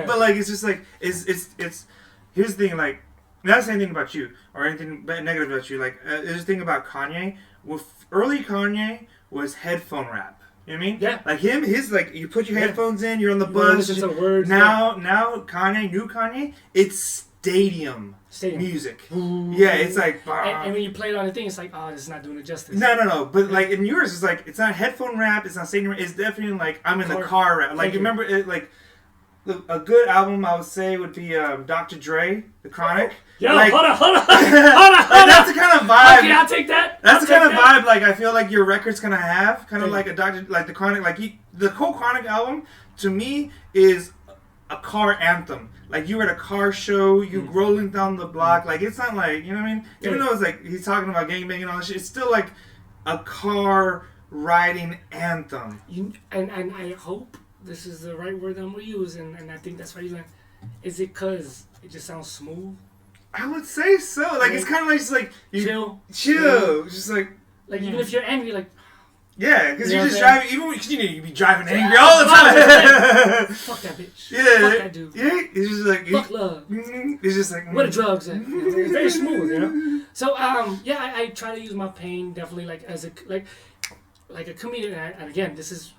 But like it's just like it's. Here's the thing. Like not saying anything about you or anything negative about you. Like there's a thing about Kanye. With early Kanye was headphone rap. You know what I mean? Yeah. Like his like you put your headphones in, you're on the bus.
Listen to words.
Now Kanye, new Kanye, it's stadium music. Ooh. Yeah, it's like.
And when you play it on the thing, it's like, oh, this is not doing it justice.
No. But like in yours, it's like it's not headphone rap. It's not stadium rap. It's definitely like I'm in the car rap. Like remember it like. A good album I would say would be Dr. Dre, The Chronic.
Yo,
like,
hold on.
That's the kind of vibe.
Okay, I'll take that.
That's the kind of vibe like I feel like your record's gonna have, kind of like a The Chronic. Like the whole Chronic album to me is a car anthem. Like you were at a car show, you rolling down the block. Like it's not like you know what I mean. Even though it's like he's talking about gangbanging and all this shit, it's still like a car riding anthem.
And I hope. This is the right word I'm going to use, and I think that's why you like. Is it because it just sounds smooth?
I would say so. Like, it's kind of like, just like
chill.
Just like
even if you're angry, like.
Yeah, because you're just driving, even because you be driving angry all the time.
Fuck that bitch.
Yeah.
Fuck that dude.
Yeah, it's just like.
Fuck love.
It's just like.
Where the drugs at? It's very smooth, you know? So, I try to use my pain definitely, like, as a, like a comedian, and again, this is.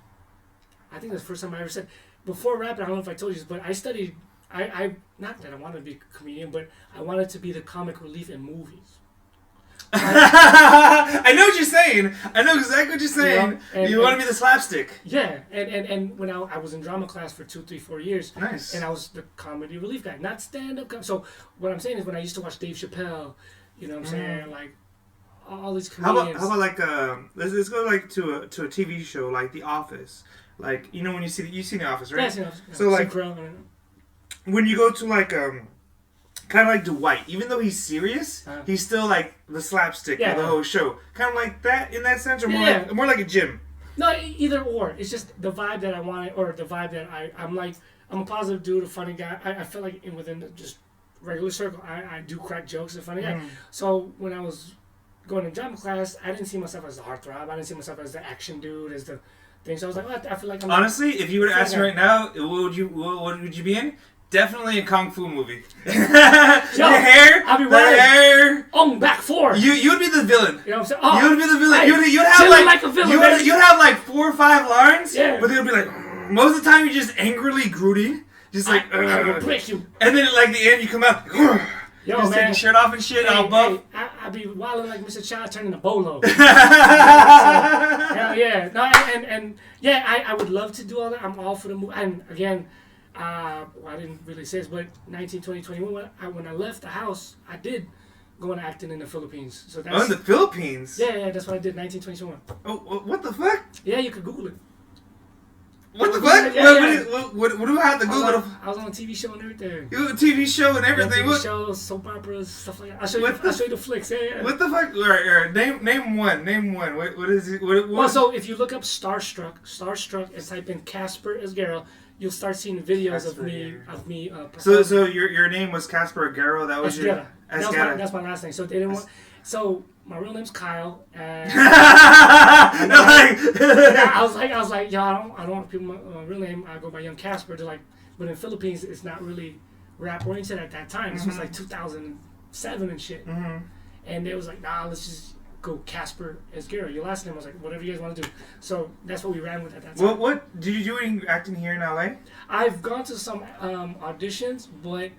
I think that's the first time I ever said, before rapping, I don't know if I told you this, but I studied, I not that I wanted to be a comedian, but I wanted to be the comic relief in movies.
I know what you're saying. I know exactly what you're saying. You want to be the slapstick.
Yeah, and when I was in drama class for 2, 3, 4 years,
nice.
And I was the comedy relief guy, not stand-up. So what I'm saying is when I used to watch Dave Chappelle, you know what I'm saying, like, all these comedians.
How about like, let's go like to a TV show like The Office. Like, you know when you've seen The Office, right?
Yeah,
so like, when you go to like, kind of like Dwight, even though he's serious, he's still like the slapstick of the whole show. Kind of like that in that sense, or more like a Jim.
No, either or. It's just the vibe that I wanted, or the vibe that I'm like, I'm a positive dude, a funny guy. I feel like within the just regular circle, I do crack jokes, a funny guy. So when I was going to drama class, I didn't see myself as the heartthrob. I didn't see myself as the action dude, as the thing. So I was like, I feel like I'm
honestly, if you were to ask me right now, what would you be in? Definitely a kung fu movie.
Yo, I'll be
hair.
Back 4.
You'd be the villain.
You know what I'm saying? Oh,
you'd be the villain.
Hey,
you'd have like
a villain.
You'd have like 4 or 5 lines.
Yeah.
But they'd be like most of the time you're just angrily brooding, just like
I will break you.
And then at like the end you come out.
Yo,
just
man.
take your shirt off and shit, all buff.
I be wilding like Mr. Child turning a bolo. Hell yeah. No, and I would love to do all that. I'm all for the movie. And again, I didn't really say this, but 19, 20, 21, when I left the house, I did go into acting in the Philippines. So that's,
in the Philippines?
Yeah, that's what I did, 19, 21.
Oh, what the fuck?
Yeah, you could Google it.
What the fuck? What do I have to Google?
I was on a TV show and everything.
You were a TV show and everything.
TV shows, soap operas, stuff like that. I'll show you the flicks. Yeah.
What the fuck? All right. Name one. What is it? What?
Well, so if you look up Starstruck, and type in Kasper Esguerro, you'll start seeing videos of me.
So your name was Kasper Esguerro. That was
Esguerra. That's my last name. So they didn't want. So my real name's Kyle, and I was like, yo, I don't want people my real name. I go by Young Kasper. They're like, but in Philippines, it's not really rap oriented at that time. This was like 2007 and shit. And they was like, nah, let's just go Kasper Esguerro. Your last name. I was like, whatever you guys want to do. So that's what we ran with at that time.
What did you do any acting here in LA?
I've gone to some auditions, but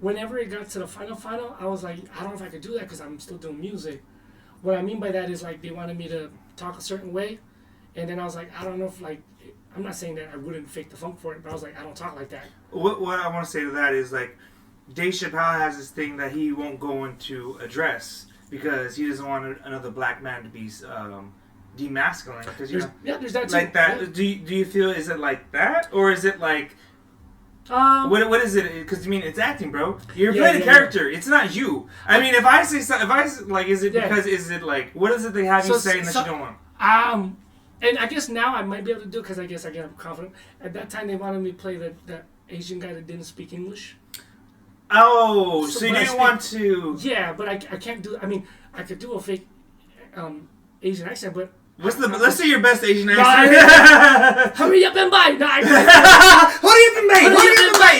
whenever it got to the final, I was like, I don't know if I could do that because I'm still doing music. What I mean by that is like they wanted me to talk a certain way, and then I was like, I don't know if like, I'm not saying that I wouldn't fake the funk for it, but I was like, I don't talk like that.
What I want to say to that is like, Dave Chappelle has this thing that he won't go into address because he doesn't want another black man to be demasculine. Because
there's that too.
Like that.
Yeah.
Do you feel, is it like that, or is it like? What is it? Because I mean, it's acting, bro. You're playing a character. It's not you. I mean, if I say something, like, is it because is it like what is it they have you saying that you don't want?
And I guess now I might be able to do it because I guess I get confident. At that time, they wanted me to play the Asian guy that didn't speak English.
Oh, so you didn't want to?
Yeah, but I can't do. I mean, I could do a fake Asian accent, but.
Let's see your best Asian accent.
Hurry up and buy! No,
hurry up and buy!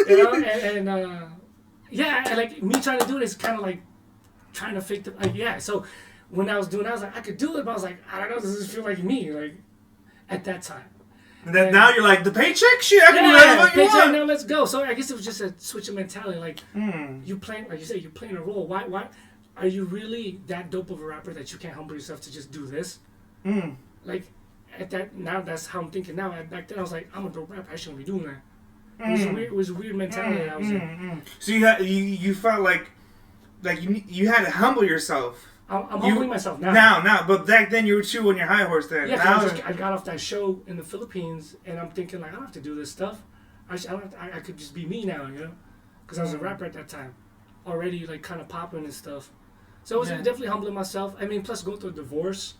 You know, and yeah, and like me trying to do it is kind of like trying to fake the So when I was doing, I was like, I could do it, but I was like, I don't know, does this feel like me? Like at that time.
And now you're like the paycheck shit. I can do whatever you want.
Now let's go. So I guess it was just a switch of mentality. Like you playing, like you say, you're playing a role. Why are you really that dope of a rapper that you can't humble yourself to just do this? Like at that now, that's how I'm thinking now. Back then, I was like, I'm a dope rapper. I shouldn't be doing that. It was a weird mentality I was in.
So you felt like you had to humble yourself.
I'm humbling myself now.
Now, but back then you were too on your high horse. Then
I got off that show in the Philippines, and I'm thinking like I don't have to do this stuff. I could just be me now, you know, because I was a rapper at that time, already like kind of popping and stuff. So it was definitely humbling myself. I mean, plus going through a divorce.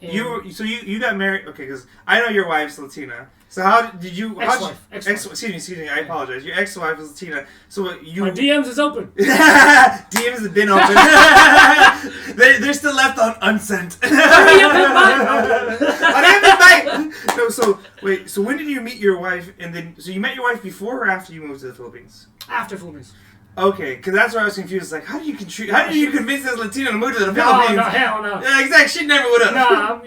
You got married, okay? Because I know your wife's Latina. So how did you?
Ex-wife.
Excuse me. I apologize. Your ex-wife is Latina. So what you?
My DMs is open.
DMs have been open. they're still left unsent. No, so wait. So when did you meet your wife? And then so you met your wife before or after you moved to the Philippines?
After Philippines.
Okay, because that's where I was confused. Like, how do you convince this Latino to move to the Philippines?
No, hell no.
Yeah, exactly. She never would have.
No,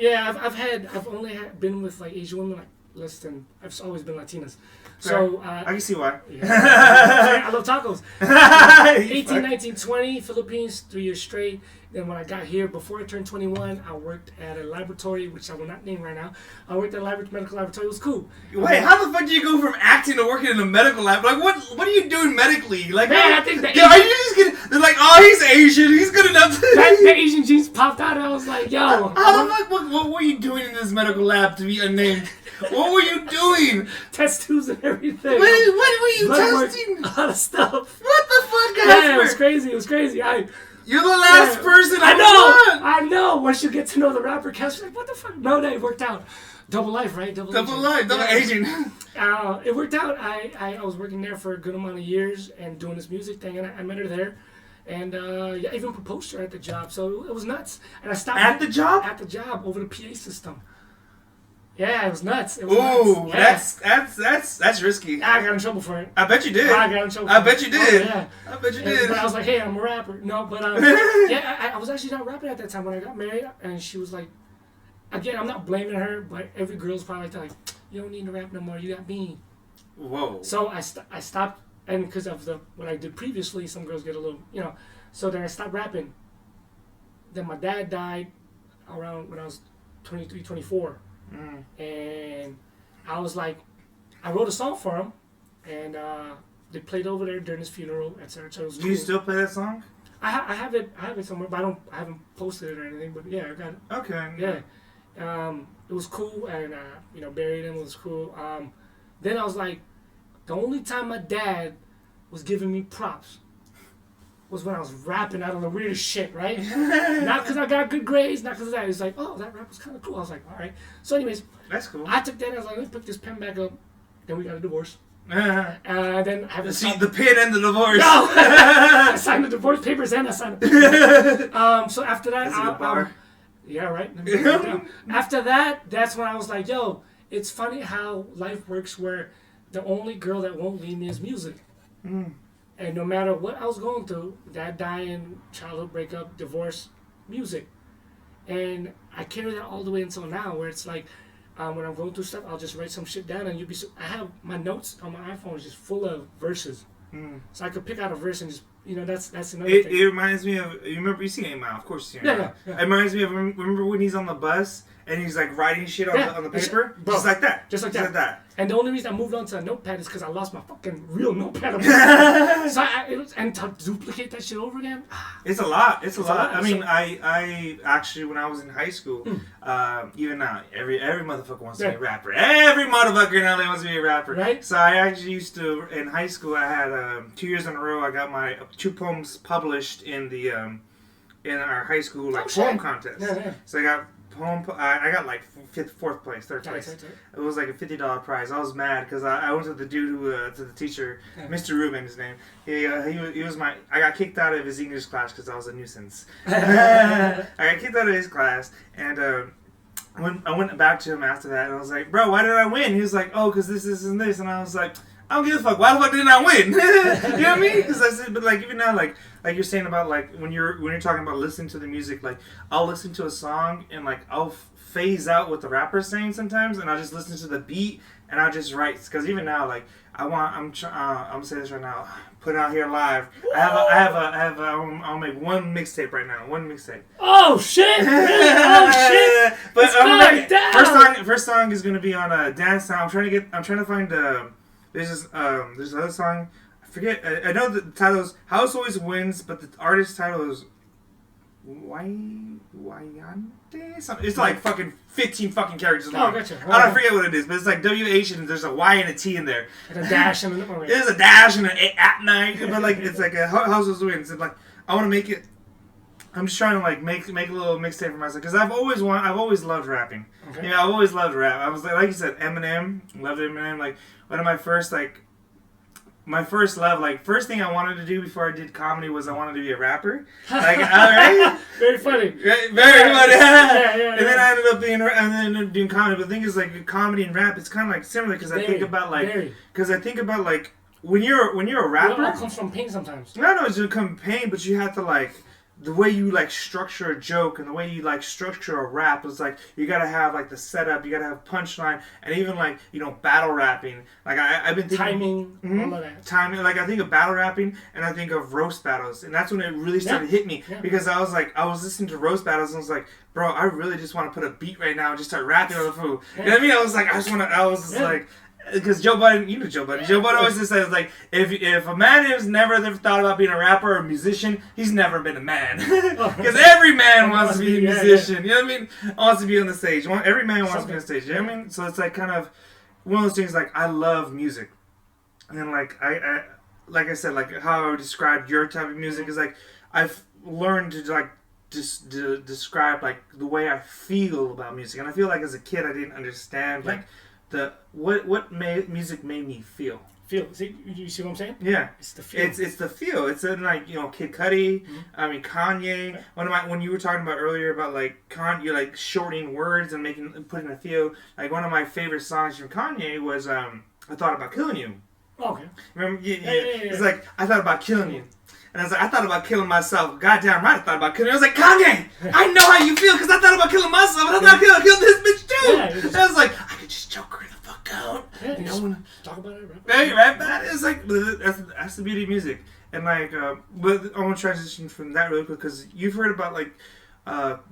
I've only been with like Asian women like less than. I've always been Latinas. So
I can see why.
Yeah. I love tacos. 18, 19, 20, Philippines, 3 years straight. Then when I got here, before I turned 21, I worked at a laboratory, which I will not name right now. I worked at a medical laboratory. It was cool.
Wait, how the fuck do you go from acting to working in a medical lab? Like, what are you doing medically? Like,
man, I think
are you just gonna? They're like, oh, he's Asian. He's good enough.
The Asian genes popped out, and I was like, yo.
How the fuck? What were you doing in this medical lab to be unnamed? What were you doing?
Test tubes and everything.
What were you testing?
A lot of stuff.
What the fuck, Kasper?
Yeah, it was crazy.
You're the last person I
know. Once you get to know the rapper, Kasper, like, what the fuck? No, it worked out. Double life, right? Double
Asian.
It worked out. I was working there for a good amount of years and doing this music thing, and I met her there. And I even proposed to her at the job, so it was nuts. And I stopped
at the job?
At the job over the PA system. Yeah, it was nuts.
Ooh,
nuts.
That's risky.
I got in trouble for it.
I bet you did.
I got in trouble.
I bet you did.
Oh, yeah.
I bet you did.
But I was like, hey, I'm a rapper. No, but I was actually not rapping at that time when I got married, and she was like, again, I'm not blaming her, but every girl's probably like that, like, you don't need to rap no more. You got me.
Whoa.
So I stopped, and because of what I did previously, some girls get a little, you know. So then I stopped rapping. Then my dad died around when I was 23, 24. And I was like, I wrote a song for him, and they played over there during his funeral, etc. So
do you still play that song?
I have it somewhere, but I haven't posted it or anything. But yeah, I got it.
Okay.
Yeah, it was cool, and buried him was cool. Then I was like, the only time my dad was giving me props was when I was rapping out of the weirdest shit, right? Not because I got good grades, not because of that. It's like, oh, that rap was kind of cool. I was like, all right. So anyways,
that's cool.
I took that and I was like, let me pick this pen back up. Then we got a divorce. Then I haven't
see the pen and the divorce.
No, I signed the divorce papers and I signed the papers. So after that, yeah, right. After that, that's when I was like, yo, it's funny how life works where the only girl that won't leave me is music. And no matter what I was going through, dad dying, childhood breakup, divorce, music. And I carry that all the way until now, where it's like, when I'm going through stuff, I'll just write some shit down, and I have my notes on my iPhone is just full of verses. So I could pick out a verse and just, that's another
It
thing.
reminds me of, you seen 8 Mile, of course you see 8 Mile.
Yeah.
It reminds me of, remember when he's on the bus and he's like writing shit on the paper?
Bro,
just like that.
Just like that. And the only reason I moved on to a notepad is because I lost my fucking real notepad. And to duplicate that shit over again?
It's a lot. It's a lot. I mean, I actually, when I was in high school, even now, every motherfucker wants to be a rapper. Every motherfucker in LA wants to be a rapper.
Right?
So I actually used to, in high school, I had 2 years in a row, I got my 2 poems published in the in our high school poem contest.
Yeah.
So I got I got like third place.
Right.
It was like a $50 prize. I was mad because I went to the dude to the teacher, Mr. Rubin, his name. He was I got kicked out of his English class because I was a nuisance. I got kicked out of his class, and when I went back to him after that, and I was like, "Bro, why did I win?" He was like, "Oh, because this, and this," and I was like, I don't give a fuck. Why the fuck didn't I win? You know what I mean? Because I said, but like even now, like you're saying about like when you're talking about listening to the music, like I'll listen to a song and like I'll phase out what the rapper's saying sometimes, and I'll just listen to the beat and I'll just write. Because even now, like I'm gonna say this right now, put it out here live. I'll make one mixtape right now. One mixtape.
Oh shit! Really? Oh shit!
But first song is gonna be on a dance sound. I'm trying to find there's another song. I forget. I know the title is House Always Wins, but the artist title is Wayante. It's like fucking 15 fucking characters long.
Oh, gotcha.
I forget what it is, but it's like WH and there's a Y and a T in there.
And a dash and a
There's a dash and an at night, but like it's like a House Always Wins. And like I want to make it. I'm just trying to like make a little mixtape for myself because I've always loved rapping.
Okay.
Yeah, I've always loved rap. I was like you said, Eminem. Loved Eminem. Like one of my first love. Like first thing I wanted to do before I did comedy was I wanted to be a rapper. Like right?
Very funny.
Very funny.
Yeah.
And then I ended up doing comedy. But the thing is, like comedy and rap, it's kind of like similar because I think about like when you're a rapper.
It all comes from pain sometimes.
No, it's just come pain, but you have to like. The way you like structure a joke and the way you like structure a rap is like you gotta have like the setup, you gotta have punchline, and even like battle rapping. Like I've been thinking
timing, all of that.
Timing. Like I think of battle rapping and I think of roast battles, and that's when it really started to hit me because I was listening to roast battles and I was like, bro, I really just want to put a beat right now and just start rapping on the fool. You know what I mean? I was like. Because Joe Budden, you know Joe Budden. Joe Budden always just says, like, if a man has never thought about being a rapper or a musician, he's never been a man. Because every man wants to be a musician. You know what I mean? Wants to be on the stage. Every man wants to be on the stage. You know what I mean? So it's like kind of one of those things, like, I love music. And then, like, like I said, like, how I would describe your type of music is, like, I've learned to, like, just describe, like, the way I feel about music. And I feel like as a kid, I didn't understand, like, what music made me feel.
See, you see what I'm saying?
Yeah,
it's the feel.
It's the feel. It's like Kid Cudi. I mean Kanye. Right. When you were talking about earlier about like Kanye, like shortening words and putting a feel. Like one of my favorite songs from Kanye was I Thought About Killing You.
Okay.
Remember? Yeah. It's like I thought about killing you. And I was like, I thought about killing myself. Goddamn right, I thought about killing you. I was like, Kanye, I know how you feel because I thought about killing myself. And I thought about killing this bitch too. And I was like, I could just choke her the fuck out.
Yeah, talk about it,
rap about it. It's like that's the beauty of music. And like, but I want to transition from that really quick because you've heard about like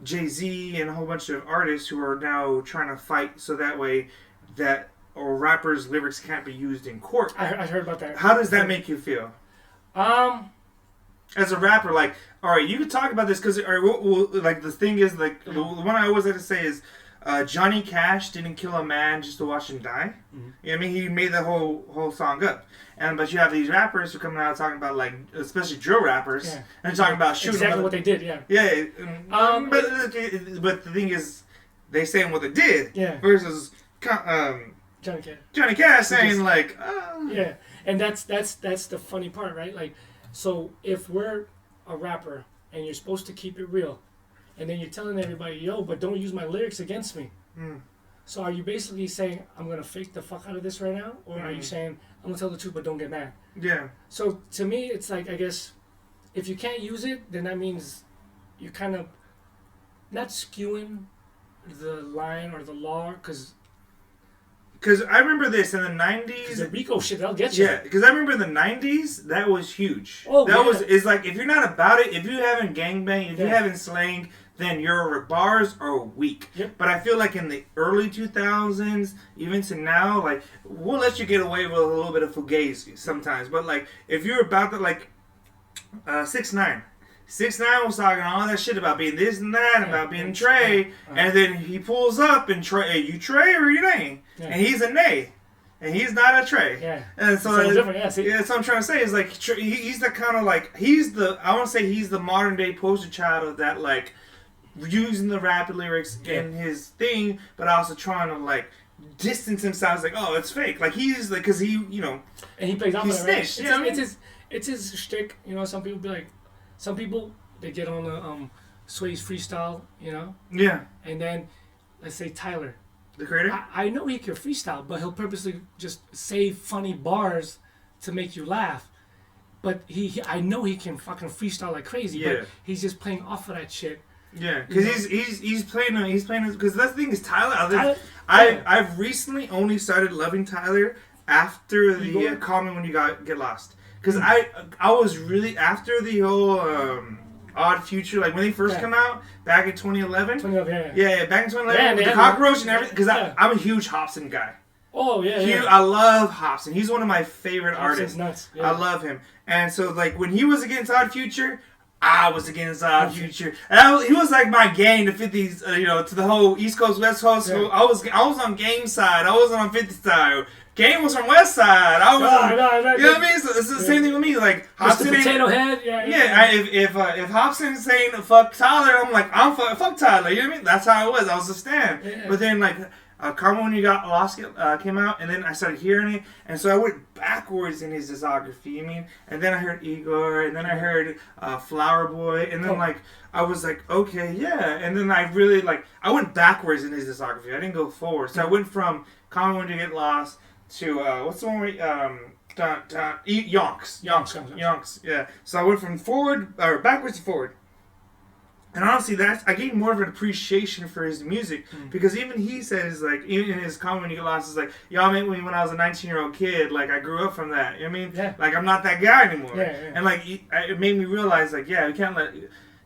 Jay-Z and a whole bunch of artists who are now trying to fight so that way that or rappers' lyrics can't be used in court.
I heard about that.
How does that make you feel? As a rapper, like, all right, you could talk about this because, like, the thing is, like, the one I always like to say is, Johnny Cash didn't kill a man just to watch him die. Mm-hmm. You know what I mean? He made the whole song up. But you have these rappers who come out talking about, like, especially drill rappers, and talking about shooting.
Exactly what they did, yeah.
Yeah. But the thing is, they saying what they did versus Johnny Cash saying, like,
yeah. And that's the funny part, right? Like, so if we're a rapper and you're supposed to keep it real, and then you're telling everybody, yo, but don't use my lyrics against me. So are you basically saying, I'm going to fake the fuck out of this right now? Or are you saying, I'm going to tell the truth, but don't get mad?
Yeah.
So to me, it's like, I guess, if you can't use it, then that means you're kind of not skewing the line or the law, because
because I remember this in the 90s.
The Rico shit, that'll get you.
Yeah, because I remember in the 90s, that was huge.
Oh,
that was, it's like, if you're not about it, if you haven't gangbang, if you haven't slang, then your bars are weak.
Yep.
But I feel like in the early 2000s, even to now, like, we'll let you get away with a little bit of fugazi sometimes. But, like, if you're about to, like, 6ix9ine. 6ix9ine was talking all that shit about being this and that, about being Trey, and then he pulls up and Trey, hey, you Trey or you ain't? Yeah. And he's a nay. And he's not a Trey.
Yeah.
And so,
different. Yeah, see?
That's what I'm trying to say. Is like, he's the kind of like, I want to say he's the modern day poster child of that, like, using the rap lyrics in his thing, but also trying to, like, distance himself. Like, oh, it's fake. Like, he's like, because he, you know.
And he plays off of it, right?
You know what I mean?
It's his shtick. You know, some people be like, they get on the Sway's freestyle, you know?
Yeah.
And then, let's say Tyler.
The creator?
I know he can freestyle, but he'll purposely just say funny bars to make you laugh. But I know he can fucking freestyle like crazy, but he's just playing off of that shit.
Yeah, because he's playing because that's the thing is Tyler. I've recently only started loving Tyler after the Call Me When You Get Lost. Because I was really after the whole Odd Future, like when they first come out back in 2011. Yeah, back in 2011 with the cockroach and everything. Because I'm a huge Hopsin guy.
Oh yeah.
I love Hopsin. He's one of my favorite artists.
Nuts. Yeah.
I love him. And so like when he was against Odd Future, I was against Odd Future. And he was like my gang, the 50s, you know, to the whole East Coast, West Coast. Yeah. So I was on Game side. I wasn't on 50 side. Game was from West Side. I was, you know what I mean? So it's the same thing with me. Like
Hopsin, Potato Head.
If Hopsin's saying fuck Tyler, I'm like fuck Tyler. You know what I mean? That's how it was. I was a stan. Yeah. But then like Karma When You Got Lost came out, and then I started hearing it, and so I went backwards in his discography. You mean? And then I heard Igor, and then I heard Flower Boy, and then like I was like, okay, yeah. And then I really like I went backwards in his discography. I didn't go forward. So I went from Karma When You Get Lost to what's the one where Yonks. Yeah. So I went from backwards to forward. And honestly, I gained more of an appreciation for his music because even he says, like, even in his comment when he got lost, is like, y'all met me when I was a 19-year-old kid. Like, I grew up from that. You know what I mean? Yeah. Like, I'm not that guy anymore. Yeah. And, like, it made me realize, like, yeah, we can't let,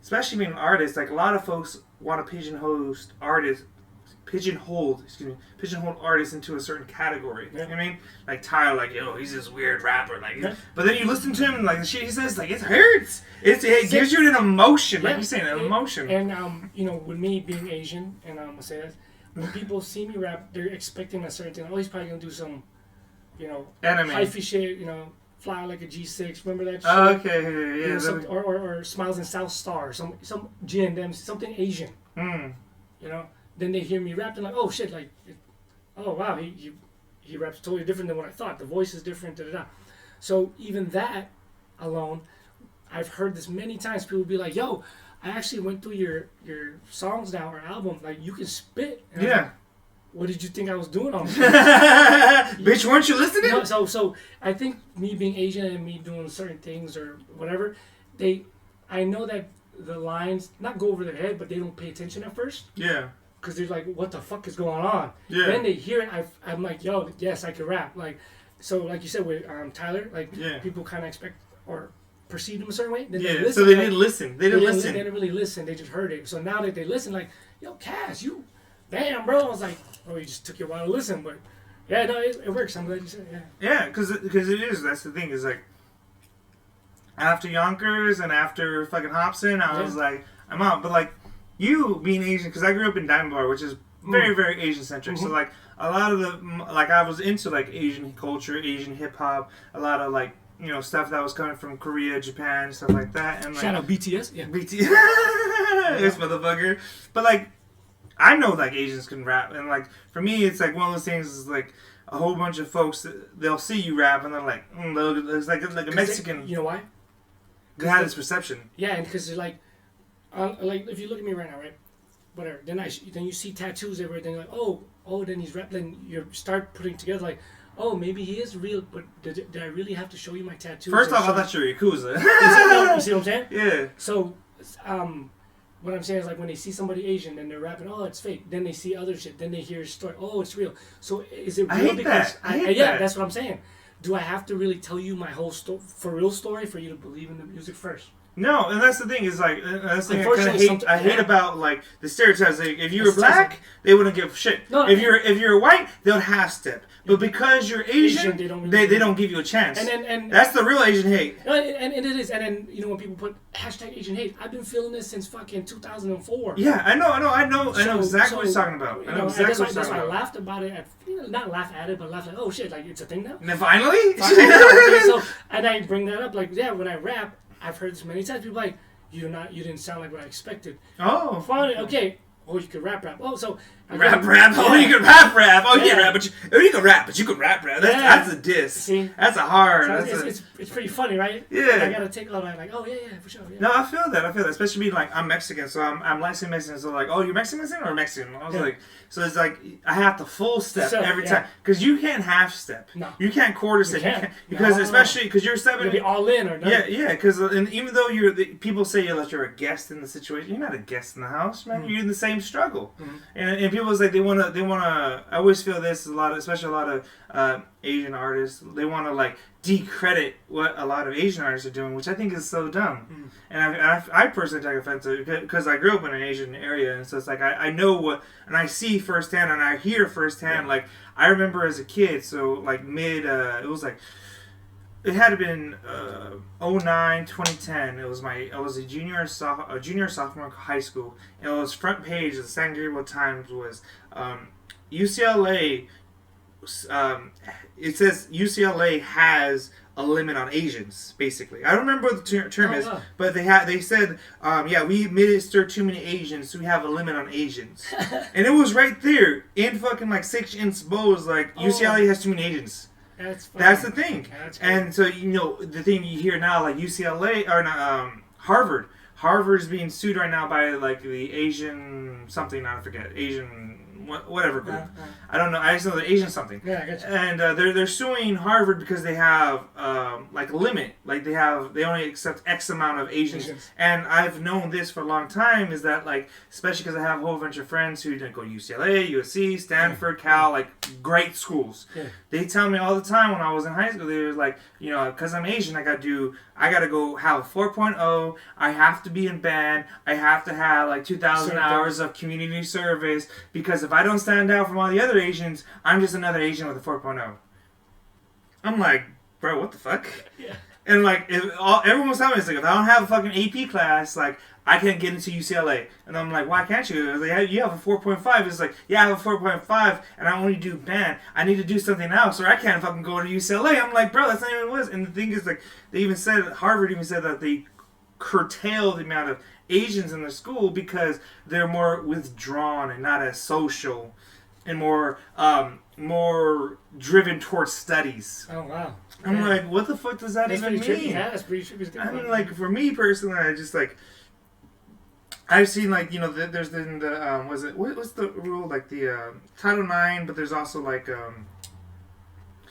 especially being an artist, like, a lot of folks want to pigeonhole artists into a certain category. You know what I mean? Like Tyler, like, yo, he's this weird rapper. Like, but then you listen to him, and like the shit he says, like, it hurts. It gives you an emotion, like you're saying, an emotion.
And you know, with me being Asian, and I'm gonna say that when people see me rap, they're expecting a certain thing. Oh, he's probably gonna do some, you know, hyphy shit. You know, fly like a G6. Remember that shit?
Oh, okay, yeah.
You know, or Smiles and South Star, some G&M, something Asian. You know. Then they hear me rap, they're like, oh shit, like, oh wow, he raps totally different than what I thought. The voice is different, da-da-da. So even that alone, I've heard this many times. People be like, yo, I actually went through your songs now, or album, like, you can spit. And
yeah.
Like, what did you think I was doing on this?
Bitch, weren't you listening?
No, so I think me being Asian and me doing certain things or whatever, I know that the lines, not go over their head, but they don't pay attention at first.
Yeah.
Because they're like, what the fuck is going on?
Yeah.
Then they hear it. I'm like, yo, yes, I can rap. Like, so like you said with Tyler, like people kind of expect or perceive him a certain way. Then they listen,
so they didn't listen. They
didn't really listen. They just heard it. So now that they listen, like, yo, Cass, you, damn, bro. I was like, oh, you just took your while to listen, but yeah, no, it works. I'm glad you said it.
Yeah, because it is. That's the thing. Is like after Yonkers and after fucking Hopsin, I was like, I'm out. But like. You being Asian, because I grew up in Diamond Bar, which is very, very Asian centric. So like a lot of I was into like Asian culture, Asian hip hop, a lot of like stuff that was coming from Korea, Japan, stuff like that. And like,
shout out BTS, yeah.
BTS, this motherfucker. But like, I know like Asians can rap, and like for me, it's like one of those things. Is like a whole bunch of folks they'll see you rap, and they're like, it's like a Mexican.
You know why?
They have this perception.
Yeah, and because they're like if you look at me right now, right, whatever. Then you see tattoos everywhere. Then you're like, oh, then he's rap. Then you start putting together like, oh, maybe he is real. But did I really have to show you my tattoos?
First off, I thought you were Yakuza.
You see what I'm saying?
Yeah.
So, what I'm saying is like when they see somebody Asian and they're rapping, oh, it's fake. Then they see other shit. Then they hear a story. Oh, it's real. So is it real?
I hate that.
Yeah, that's what I'm saying. Do I have to really tell you my whole for real story for you to believe in the music first?
No, and that's the thing is like that's the thing I kind of hate. I hate about like the stereotypes. Like, if you were black, they wouldn't give a shit. No, if you're white, they'll half step. But because you're Asian, they don't give you a chance. And that's the real Asian hate.
No, and it is. And then when people put #Asian hate, I've been feeling this since fucking 2004.
Yeah, I know exactly what you're talking about. I know exactly what you're talking about.
That's why I laughed about it. Not laugh at it, but laugh like, oh shit, like it's a thing now.
And finally.
So and I bring that up like when I rap. I've heard this many times. People like, you didn't sound like what I expected.
Oh.
Finally, okay. Oh, you can rap. Oh, so
rap. Oh, you can rap. Oh, you can rap, but you can rap, but you can rap. That's a diss. See? That's a hard.
So it's pretty funny, right?
Yeah.
And I gotta take all that. Like, oh yeah, for sure. Yeah.
No, I feel that. Especially being like I'm Mexican, so I'm Latin Mexican. So like, oh, you're Mexican or Mexican? I was like, so it's like I have to full step every time because you can't half step. No. You can't quarter step. You can't, because especially because you're stepping.
You'll be all in or not.
Yeah. Because even though people say you're a guest in the situation, you're not a guest in the house, man. Mm-hmm. You're in the same struggle, and people like they wanna. I always feel this especially a lot of Asian artists. They wanna like decredit what a lot of Asian artists are doing, which I think is so dumb. And I personally take offense to it because I grew up in an Asian area, and so it's like I know what, and I see firsthand and I hear firsthand. Yeah. Like I remember as a kid, so like it was like. It had been 2009, 2010. I was a junior sophomore in high school, and it was front page of the San Gabriel Times was UCLA. It says UCLA has a limit on Asians. Basically, I don't remember what the term is, but they said we administer too many Asians, so we have a limit on Asians, and it was right there in fucking like 6-inch bows. Like UCLA has too many Asians. That's the thing. And so, the thing you hear now, like UCLA, or not, Harvard. Harvard's being sued right now by, like, the Asian something, I forget, Asian whatever group. I don't know. I just know the Asian something.
Yeah, I get you.
And they're suing Harvard because they have, like, a limit. Like, they only accept X amount of Asians. And I've known this for a long time, is that, like, especially because I have a whole bunch of friends who didn't go to UCLA, USC, Stanford, Cal, like, great schools. Yeah. They tell me all the time when I was in high school, they were like, because I'm Asian, I gotta go have a 4.0, I have to be in band, I have to have like 2,000 hours of community service, because if I don't stand out from all the other Asians, I'm just another Asian with a 4.0. I'm like, bro, what the fuck?
Yeah.
And like, everyone was telling me, it's like, if I don't have a fucking AP class, like, I can't get into UCLA. And I'm like, why can't you? Like, you have a 4.5. It's like, yeah, I have a 4.5, and I only do band. I need to do something else, or I can't fucking go to UCLA. I'm like, bro, that's not even what it was. And the thing is, like, Harvard even said that they curtail the amount of Asians in their school because they're more withdrawn and not as social and more driven towards studies.
Oh, wow.
I'm like, what the fuck does that even mean?
Tricky. Yeah, that's pretty tricky.
I mean, like, for me personally, I just, like, I've seen, like, there's been the, what's the rule? Like, the Title IX, but there's also, like,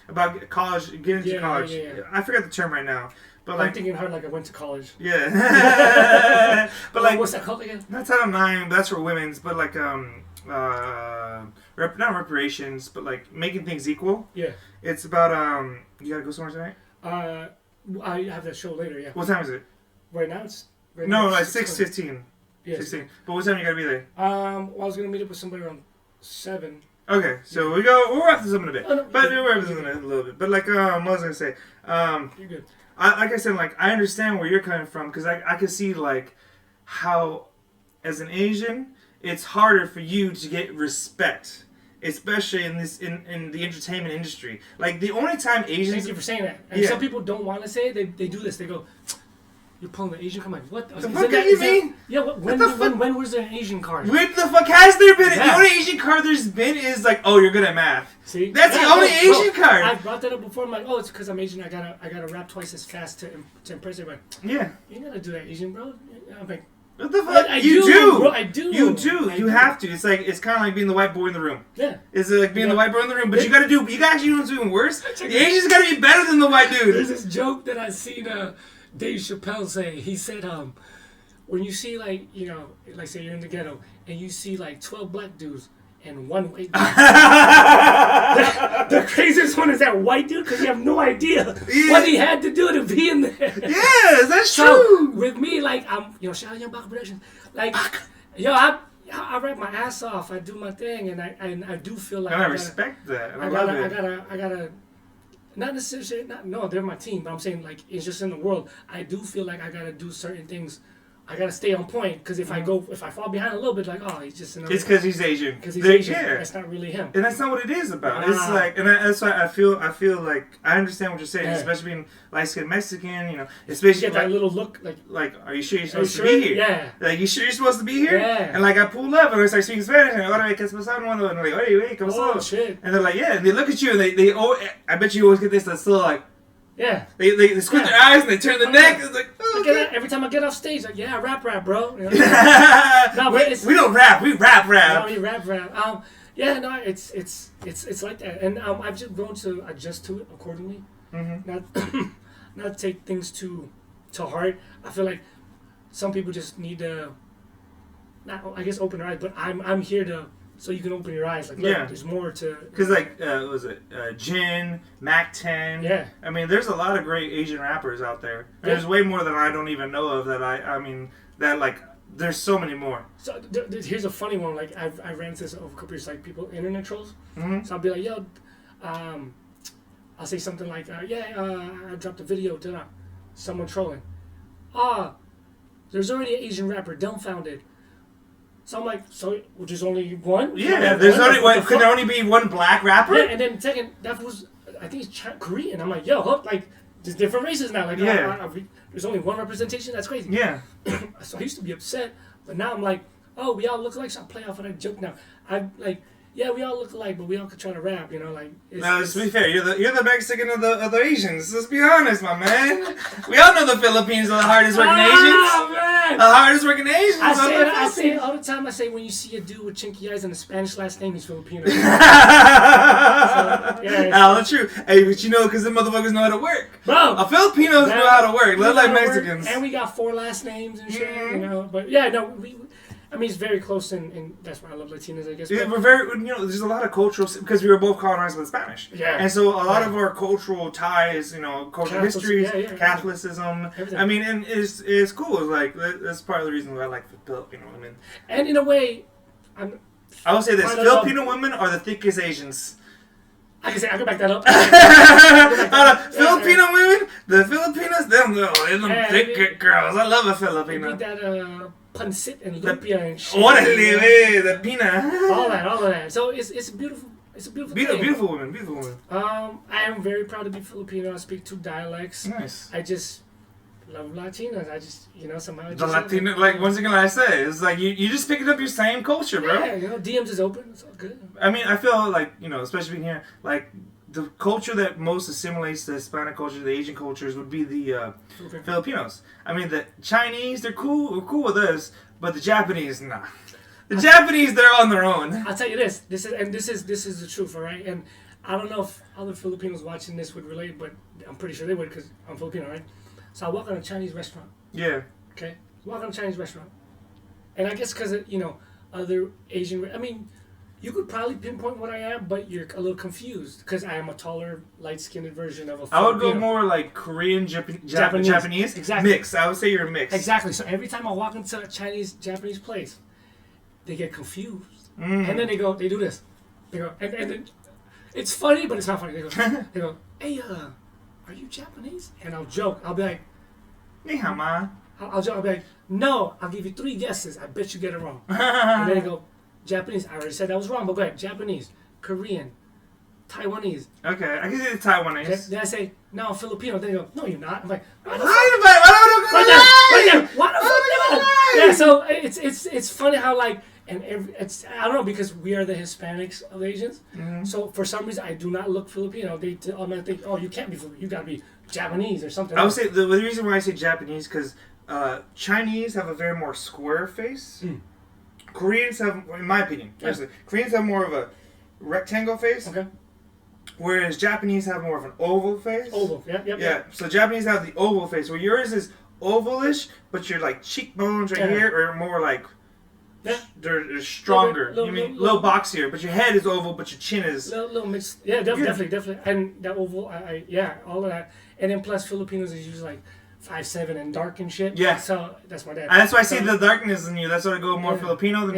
about college, getting to college. Yeah. I forgot the term right now. But
I'm thinking hard like I went to college.
Yeah. But, like,
what's that called again?
Not Title IX, but that's for women's, but, like, not reparations, but, like, making things equal.
Yeah.
It's about, you gotta go somewhere tonight?
I have that show later, yeah.
What time is it?
Right now it's...
like 6:15. Yeah, 16. But what time you gotta be there?
I was gonna meet up with somebody around 7.
Okay, so we'll wrap this up in a bit. Oh, no, but we'll wrap this up in a little bit. But like, what was I gonna say?
You're good.
Like I said, like, I understand where you're coming from, because I can see, like, how, as an Asian, it's harder for you to get respect, especially in the entertainment industry. Like, the only time Asians...
Thank you for saying that. And some people don't want to say it. They do this. They go, you're pulling the Asian card. I'm like, what?
The fuck do you mean?
Yeah, when was there an Asian card?
When the fuck has there been? The only Asian card there's been is like, oh, you're good at math.
See?
That's the only Asian card.
I brought that up before. I'm like, oh, it's because I'm Asian. I gotta rap twice as fast to impress everybody.
Yeah.
You ain't gotta do that, Asian, bro. I'm like,
what the fuck? You do.
Bro, I do.
You do. You have to. It's kind of like being the white boy in the room.
Yeah.
It's like being the white boy in the room. But you gotta actually do what's even worse. The Asians gotta be better than the white dude.
There's this joke that I seen Dave Chappelle say. He said, when you see like like say you're in the ghetto and you see like 12 black dudes and one white dude. the craziest one is that white dude because you have no idea what he had to do to be in there.
Yes, that's
so
true.
With me, like I'm, shout out Young Kasper Productions. Like, I rap my ass off. I do my thing, and I do feel like
I respect that. And I
gotta. Not necessarily. No, they're my team, but I'm saying like it's just in the world. I do feel like I gotta do certain things. I gotta stay on point because if I fall behind a little bit, like he's just another.
It's because he's Asian.
Because he's Asian. Yeah. That's not really him.
And that's not what it is about. It's like, and that's why I feel like I understand what you're saying, especially being light-skinned Mexican. Especially
you get that little look, like
are you sure you're supposed to be here?
Yeah.
Like, you sure you're supposed to be here?
Yeah.
And like I pull up and I start speaking Spanish and I'm like, ¿qué está pasando? And they're like, hey, ¿qué pasó?
Oh shit.
And they're like, yeah. And they look at you and they I bet you always get this that's still like.
Yeah.
They squint their eyes and they turn the neck. It's like, okay.
Every time I get off stage, like, yeah, rap, bro. No,
we don't rap. We rap.
No, we rap. Yeah, no, it's like that, and I've just grown to adjust to it accordingly. Mm-hmm. Not take things too heart. I feel like some people just need to, open their eyes. But I'm here to. So you can open your eyes, like, look, there's more to...
Because, like, what was it? Jin, Mac 10.
Yeah.
I mean, there's a lot of great Asian rappers out there. Yeah. There's way more than I don't even know of that there's so many more.
So, here's a funny one. Like, I ran into this over a couple years, like, people, internet trolls.
Mm-hmm.
So I'll be like, yo, I'll say something like, I dropped a video, someone trolling. There's already an Asian rapper, Dumbfounded. So I'm like, so there's only one?
Yeah, there's only one. Could there only be one black rapper?
Yeah, and then second, that was, I think it's Korean. I'm like, yo, look, like, there's different races now. Like, there's only one representation? That's crazy.
Yeah.
So I used to be upset, but now I'm like, oh, we all look alike, so I play off of that joke now. I'm like, yeah, we all look alike, but we all could try to rap, like.
Let's be fair. You're the Mexican of the Asians. Let's be honest, my man. We all know the Philippines are the hardest working Asians.
Man.
The hardest working Asians.
I say it all the time. I say when you see a dude with chinky eyes and a Spanish last name, he's Filipino.
That's true. Hey, but because the motherfuckers know how to work.
Bro,
Filipinos know how to work. Let like Mexicans.
And we got 4 last names and shit. But yeah, no, I mean, it's very close, and that's why I love Latinos, I guess.
Yeah, we're very, there's a lot of cultural, because we were both colonized with Spanish.
Yeah.
And so a lot of our cultural ties, cultural histories, Catholicism, everything. I mean, and it's cool. It's like, that's part of the reason why I like Filipino women.
And in a way,
I will say this, Filipino women are the thickest Asians.
I can back that up.
Filipino women, the Filipinos, they're thick girls. I love a Filipino.
They did that, pancit and lumpia and shit.
The pina.
All of that. So it's beautiful. It's a beautiful thing.
Beautiful woman.
I am very proud to be Filipino. I speak 2 dialects.
Nice.
I just love Latinos. I just, somehow.
The Latino, like, once again, like I say, it's like you just picking up your same culture, bro.
Yeah, DMs is open. It's all good.
I mean, I feel like, especially being here, like, the culture that most assimilates the Hispanic culture, the Asian cultures, would be the Filipinos. I mean, the Chinese, they're cool with us, but the Japanese, nah. The Japanese, they're on their own.
I'll tell you this. This is the truth, all right? And I don't know if other Filipinos watching this would relate, but I'm pretty sure they would because I'm Filipino, right? So I walk on a Chinese restaurant.
Yeah.
Okay? Walk on a Chinese restaurant. And I guess because, other Asian... I mean... You could probably pinpoint what I am, but you're a little confused because I am a taller, light-skinned version of a Filipino.
I would go more like Korean, Japanese.
Exactly.
Mix. I would say you're a mix.
Exactly. So every time I walk into a Japanese place, they get confused. And then they do this. They go, and then it's funny, but it's not funny. They go, hey, are you Japanese? And I'll joke. I'll be like,
Ni hao ma.
I'll joke. I'll be like, no, I'll give you 3 guesses. I bet you get it wrong. And then they go, Japanese. I already said that was wrong, but go ahead. Japanese, Korean, Taiwanese.
Okay, I can say the Taiwanese. Okay.
Then I say, no, I'm Filipino. Then they go, no, you're not. I'm like, why the fuck? Yeah, so it's funny how like, and I don't know, because we are the Hispanics of Asians. Mm-hmm. So for some reason, I do not look Filipino. They think, oh, you can't be Filipino. You gotta be Japanese or something.
I would say the reason why I say Japanese because Chinese have a very more square face. Koreans have, in my opinion, Koreans have more of a rectangle face.
Okay.
Whereas Japanese have more of an oval face.
Oval, yeah.
So Japanese have the oval face, where yours is ovalish, but your like cheekbones right here are more like they're stronger. Little boxier, but your head is oval, but your chin is
little mixed. Yeah, definitely. And that oval, all of that. And then plus Filipinos is usually like 5'7" and dark and shit.
Yeah.
So that's my dad.
And that's why I see the darkness in you. That's why I go more Filipino than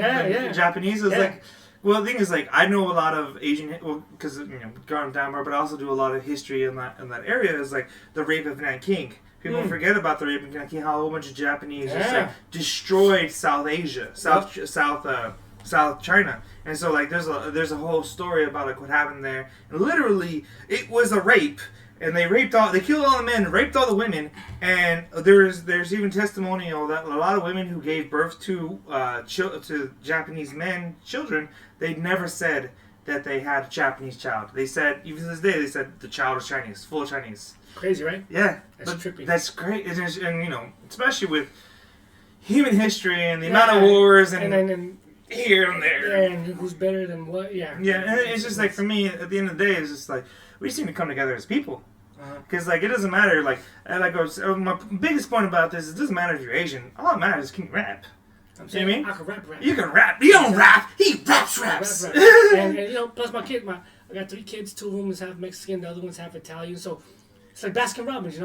Japanese. It's like, well, the thing is, like, I know a lot of Asian, because growing down there, but I also do a lot of history in that area. Is like the rape of Nanking. People forget about the rape of Nanking. How a whole bunch of Japanese just like destroyed South Asia, South China, and so like there's a whole story about like what happened there. And literally, it was a rape. And they killed all the men, raped all the women, and there's even testimonial that a lot of women who gave birth to Japanese children, they never said that they had a Japanese child. They said, even to this day, they said the child is Chinese, full Chinese.
Crazy, right?
Yeah,
that's trippy.
That's great, and especially with human history and the amount of wars and here and there.
Yeah, and who's better than what? Yeah.
Yeah, and it's just like for me, at the end of the day, it's just like we just need to come together as people. Because like it doesn't matter, my biggest point about this is it doesn't matter if you're Asian. All that matters is can you rap.
You know
what I mean?
I can rap.
You can rap. You don't rap. He raps.
And plus my kid, I got 3 kids. 2 of them is half Mexican, the other one's half Italian. So it's like Baskin Robbins,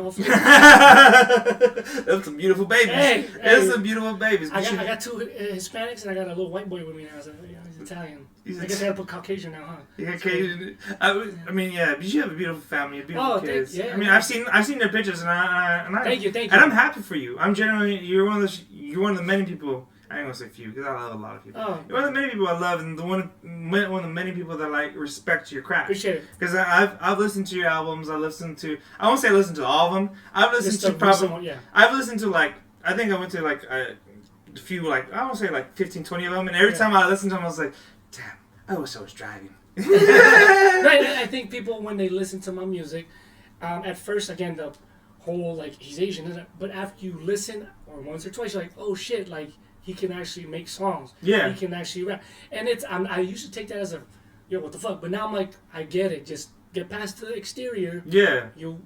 Those some beautiful babies. Those some beautiful babies.
I got 2 Hispanics and I got a little white boy with me now. So, he's Italian. I guess I gotta put Caucasian now, huh?
Yeah, Caucasian. I mean, yeah. But you have a beautiful family, beautiful kids.
Yeah,
I mean, I've seen their pictures, and I
thank you.
And I'm happy for you. You're one of the many people. I ain't gonna say few because I love a lot of people. You're one of the many people I love, and one of the many people that like respect your craft.
Appreciate it.
Because I've listened to your albums. I won't say I listened to all of them. I've listened to probably. I've listened to I think I went to a few I won't say 15, 20 of them, and every time I listened to them, I was like, damn, I wish I was driving.
I think people when they listen to my music, at first again the whole he's Asian, isn't it? But after you listen or once or twice, you're like, oh shit, he can actually make songs.
Yeah.
He can actually rap. And I used to take that as a, what the fuck? But now I'm like, I get it. Just get past the exterior.
Yeah.
You'll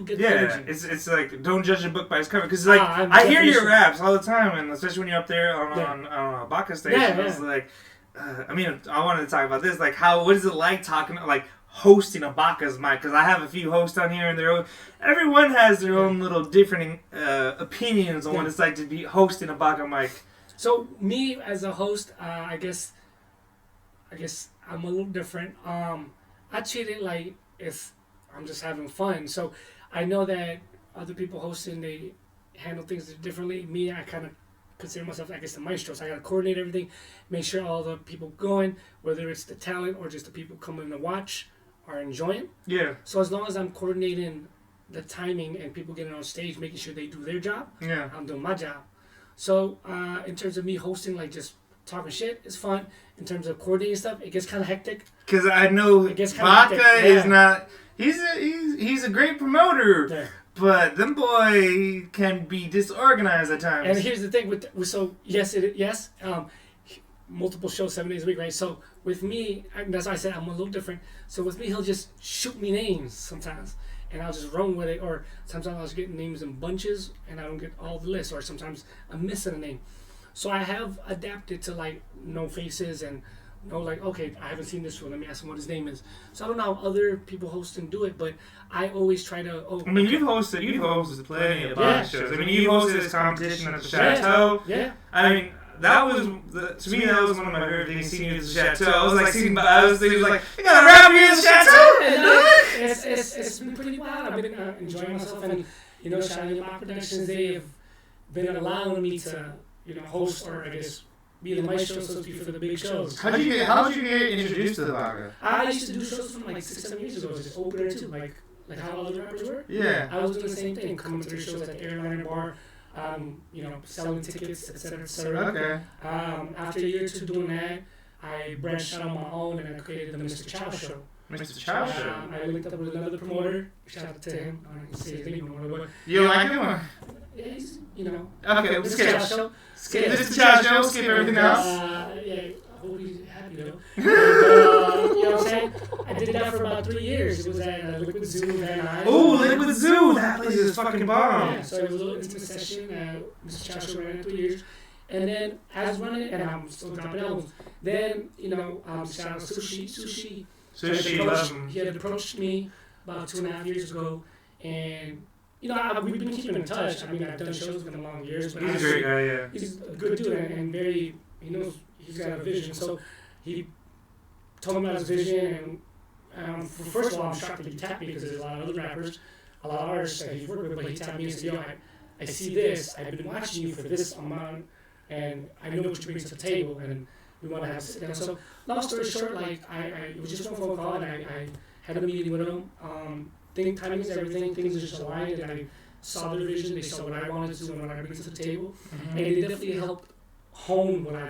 get the energy.
It's like, don't judge a book by its cover. Because I hear your raps all the time, and especially when you're up there on a Baka station. It's like, I wanted to talk about this. Like, what is it like hosting a Baka's mic? Because I have a few hosts on here, and everyone has their own little different opinions on what it's like to be hosting a Baka mic.
So me as a host, I guess I'm a little different. I treat it like if I'm just having fun. So I know that other people hosting, they handle things differently. Me, I kind of consider myself, the maestro. So I got to coordinate everything, make sure all the people going, whether it's the talent or just the people coming to watch, are enjoying.
Yeah.
So as long as I'm coordinating the timing and people getting on stage, making sure they do their job, I'm doing my job. So in terms of me hosting, just talking shit, it's fun. In terms of coordinating stuff, it gets kind of hectic.
Because I know Baka is not. He's a great promoter. Yeah. But them boy can be disorganized at times.
And here's the thing multiple shows 7 days a week, right? So with me, that's why I said I'm a little different. So with me, he'll just shoot me names sometimes, and I'll just run with it. Or sometimes I'll just get names in bunches, and I don't get all the lists. Or sometimes I'm missing a name. So I have adapted to no faces and okay, I haven't seen this one. Let me ask him what his name is. So I don't know how other people host and do it, but I always try to.
You've hosted plenty of shows. You hosted this competition at the Chateau.
Yeah.
That was to me that was one of my favorite things. Seeing you at the Chateau, I was thinking, you gotta rap here at the Chateau.
It's been pretty wild. I've been enjoying myself, and Shining Rock Productions, they have been allowing me to host or be the maestro, so to speak, for the big shows.
How did you get introduced to the Baka?
I used to do shows from 6-7 years ago, just opener too, like how other rappers were.
Yeah.
I was doing the same thing, coming through shows at the Airliner Bar, selling tickets, etc., etc.
Okay.
After a year or two doing that, I branched out on my own and I created the Mr. Chow Show.
Mr. Chow Show?
I linked up with another promoter. Shout out to him. I don't say his name no more.
You like him?
Yeah, he's,
Okay, let's skip.
Chow Show.
Mr. Chow Show, skip everything else.
Yeah, I hope he's happy though. And, you know what I'm saying? then I did that for about 3 years. It was at Liquid Zoo in Van Nuys.
Oh, Liquid Zoo! That place is fucking bomb.
Yeah, so it was a little intimate session. Mr. Chasha ran it 3 years. And then I was running it, and I'm still dropping albums. Then, shout out Sushi. He had approached me about 2.5 years ago, and we've been keeping in touch. I mean, I've done shows with him long years, but
he's a great guy. Yeah,
he's a good dude and very. He knows he's got a vision. So he told me about his vision, and first of all, I'm shocked that he tapped me because there's a lot of other rappers, a lot of artists that he's worked with, but he tapped me and said, "Yo, I see this. I've been watching you for this amount, and I know what you bring to the table, and we want to have a sit down." So, long story short, it was just one phone call, and I had a meeting with him. Timing is everything. Things are just aligned, and I saw their vision. They saw what I wanted to do and what I bring to the table, and it definitely helped hone what I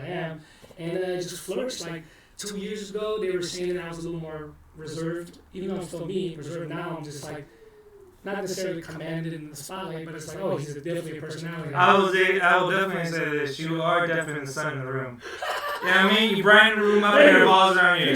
am, and it just flourished. 2 years ago, they were saying that I was a little more reserved, even though I'm still me, reserved now. I'm just not necessarily commanded in the spotlight, but it's he's definitely a personality.
I will definitely say this: you are definitely the sun in the room. You know what I mean? You brighten the room up and it revolves around you.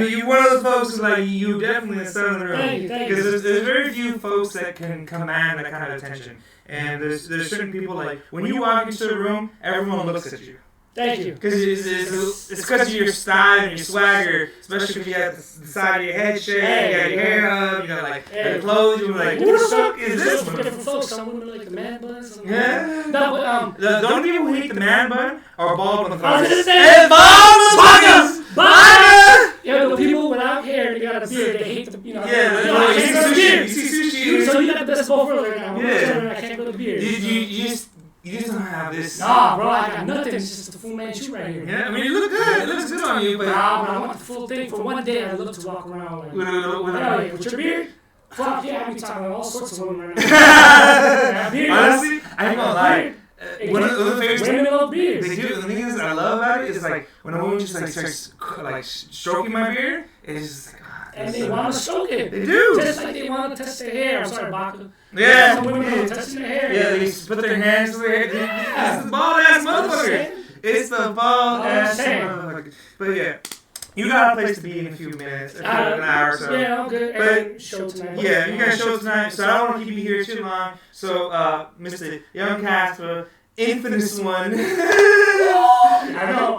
You're one of those folks who's you definitely the sun in the room. Because there's very few folks that can command that kind of attention. And there's certain people when you walk into a room, everyone looks at you.
Thank you.
Because it's because of your style and your swagger, especially if you got the side of your head shaved, you got your hair up, you got the clothes, you're who the fuck is this one?
Different folks, some women like the man buns.
Yeah.
No, but
the only people who hate the man bun are bald motherfuckers.
Hey,
bald motherfuckers!
Yeah, the people without hair, they got a beard, they hate the,
I hate the beard. You see sushi.
So you got the best both worlds right now.
Yeah.
I can't go to beard.
You just don't have this.
Nah, bro, I got nothing. It's just a Fu Manchu right here.
Yeah, I mean, you look good. It looks good on you, but...
Nah, but I want the full thing. For one day, I'd love to walk around with your beard. Fuck yeah, I'd be talking to all sorts of women right now.
Honestly, I ain't gonna lie. One of the favorites...
Women love beards.
They do. The thing is, I love about it is, when a woman just, starts, stroking my beard, it's just
and they want to stroke it.
They do.
Just like they want to touch their hair. I'm sorry, Baca.
Yeah.
Some women want to touch their hair.
Yeah, they put their hands to their hair. It's the bald-ass motherfucker. It's the bald-ass motherfucker. But yeah. You got a place to be in a few minutes, an hour or so.
Yeah, I'm good.
But
show tonight.
Yeah, you got a show tonight, so I don't want to keep you here too long. So, Mr. Young Kasper, infamous one.
I know.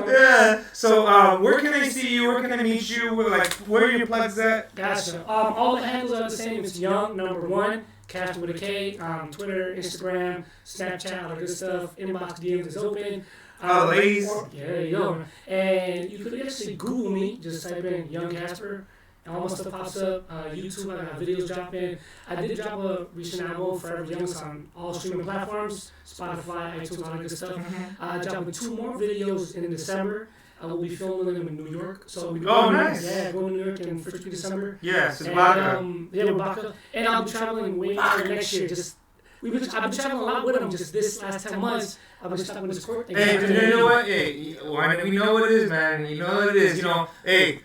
Yeah. So, where can I see you? Where can I meet you? Where are your plugs at?
Gotcha. All the handles are the same. It's Young, #1, Kasper with a K. Twitter, Instagram, Snapchat, all that good stuff. Inbox DMs is open.
Blaize.
Yeah, yo. And you could actually Google me. Just type in Young Kasper. And all my stuff pops up. YouTube, I got videos dropping. I did drop a recent album, Forever Young, on all streaming platforms. Spotify, iTunes, all that good stuff. Dropping 2 more videos in December. I will be filming them in New York. So
nice.
Yeah, going to New York in first week of December.
Yes, it's Baca.
With Baca. And I'll be traveling way more next year. I've been traveling a lot with him just this last 10 months. I've been stuck with this court thing.
Hey, you know what? Hey, we know what it is, man. You know what it is. Hey,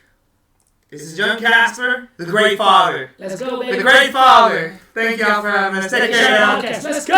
this is Young Kasper, the Great Father.
Let's go, baby.
The Great Father. Thank y'all for having us. Take care, y'all.
Let's go.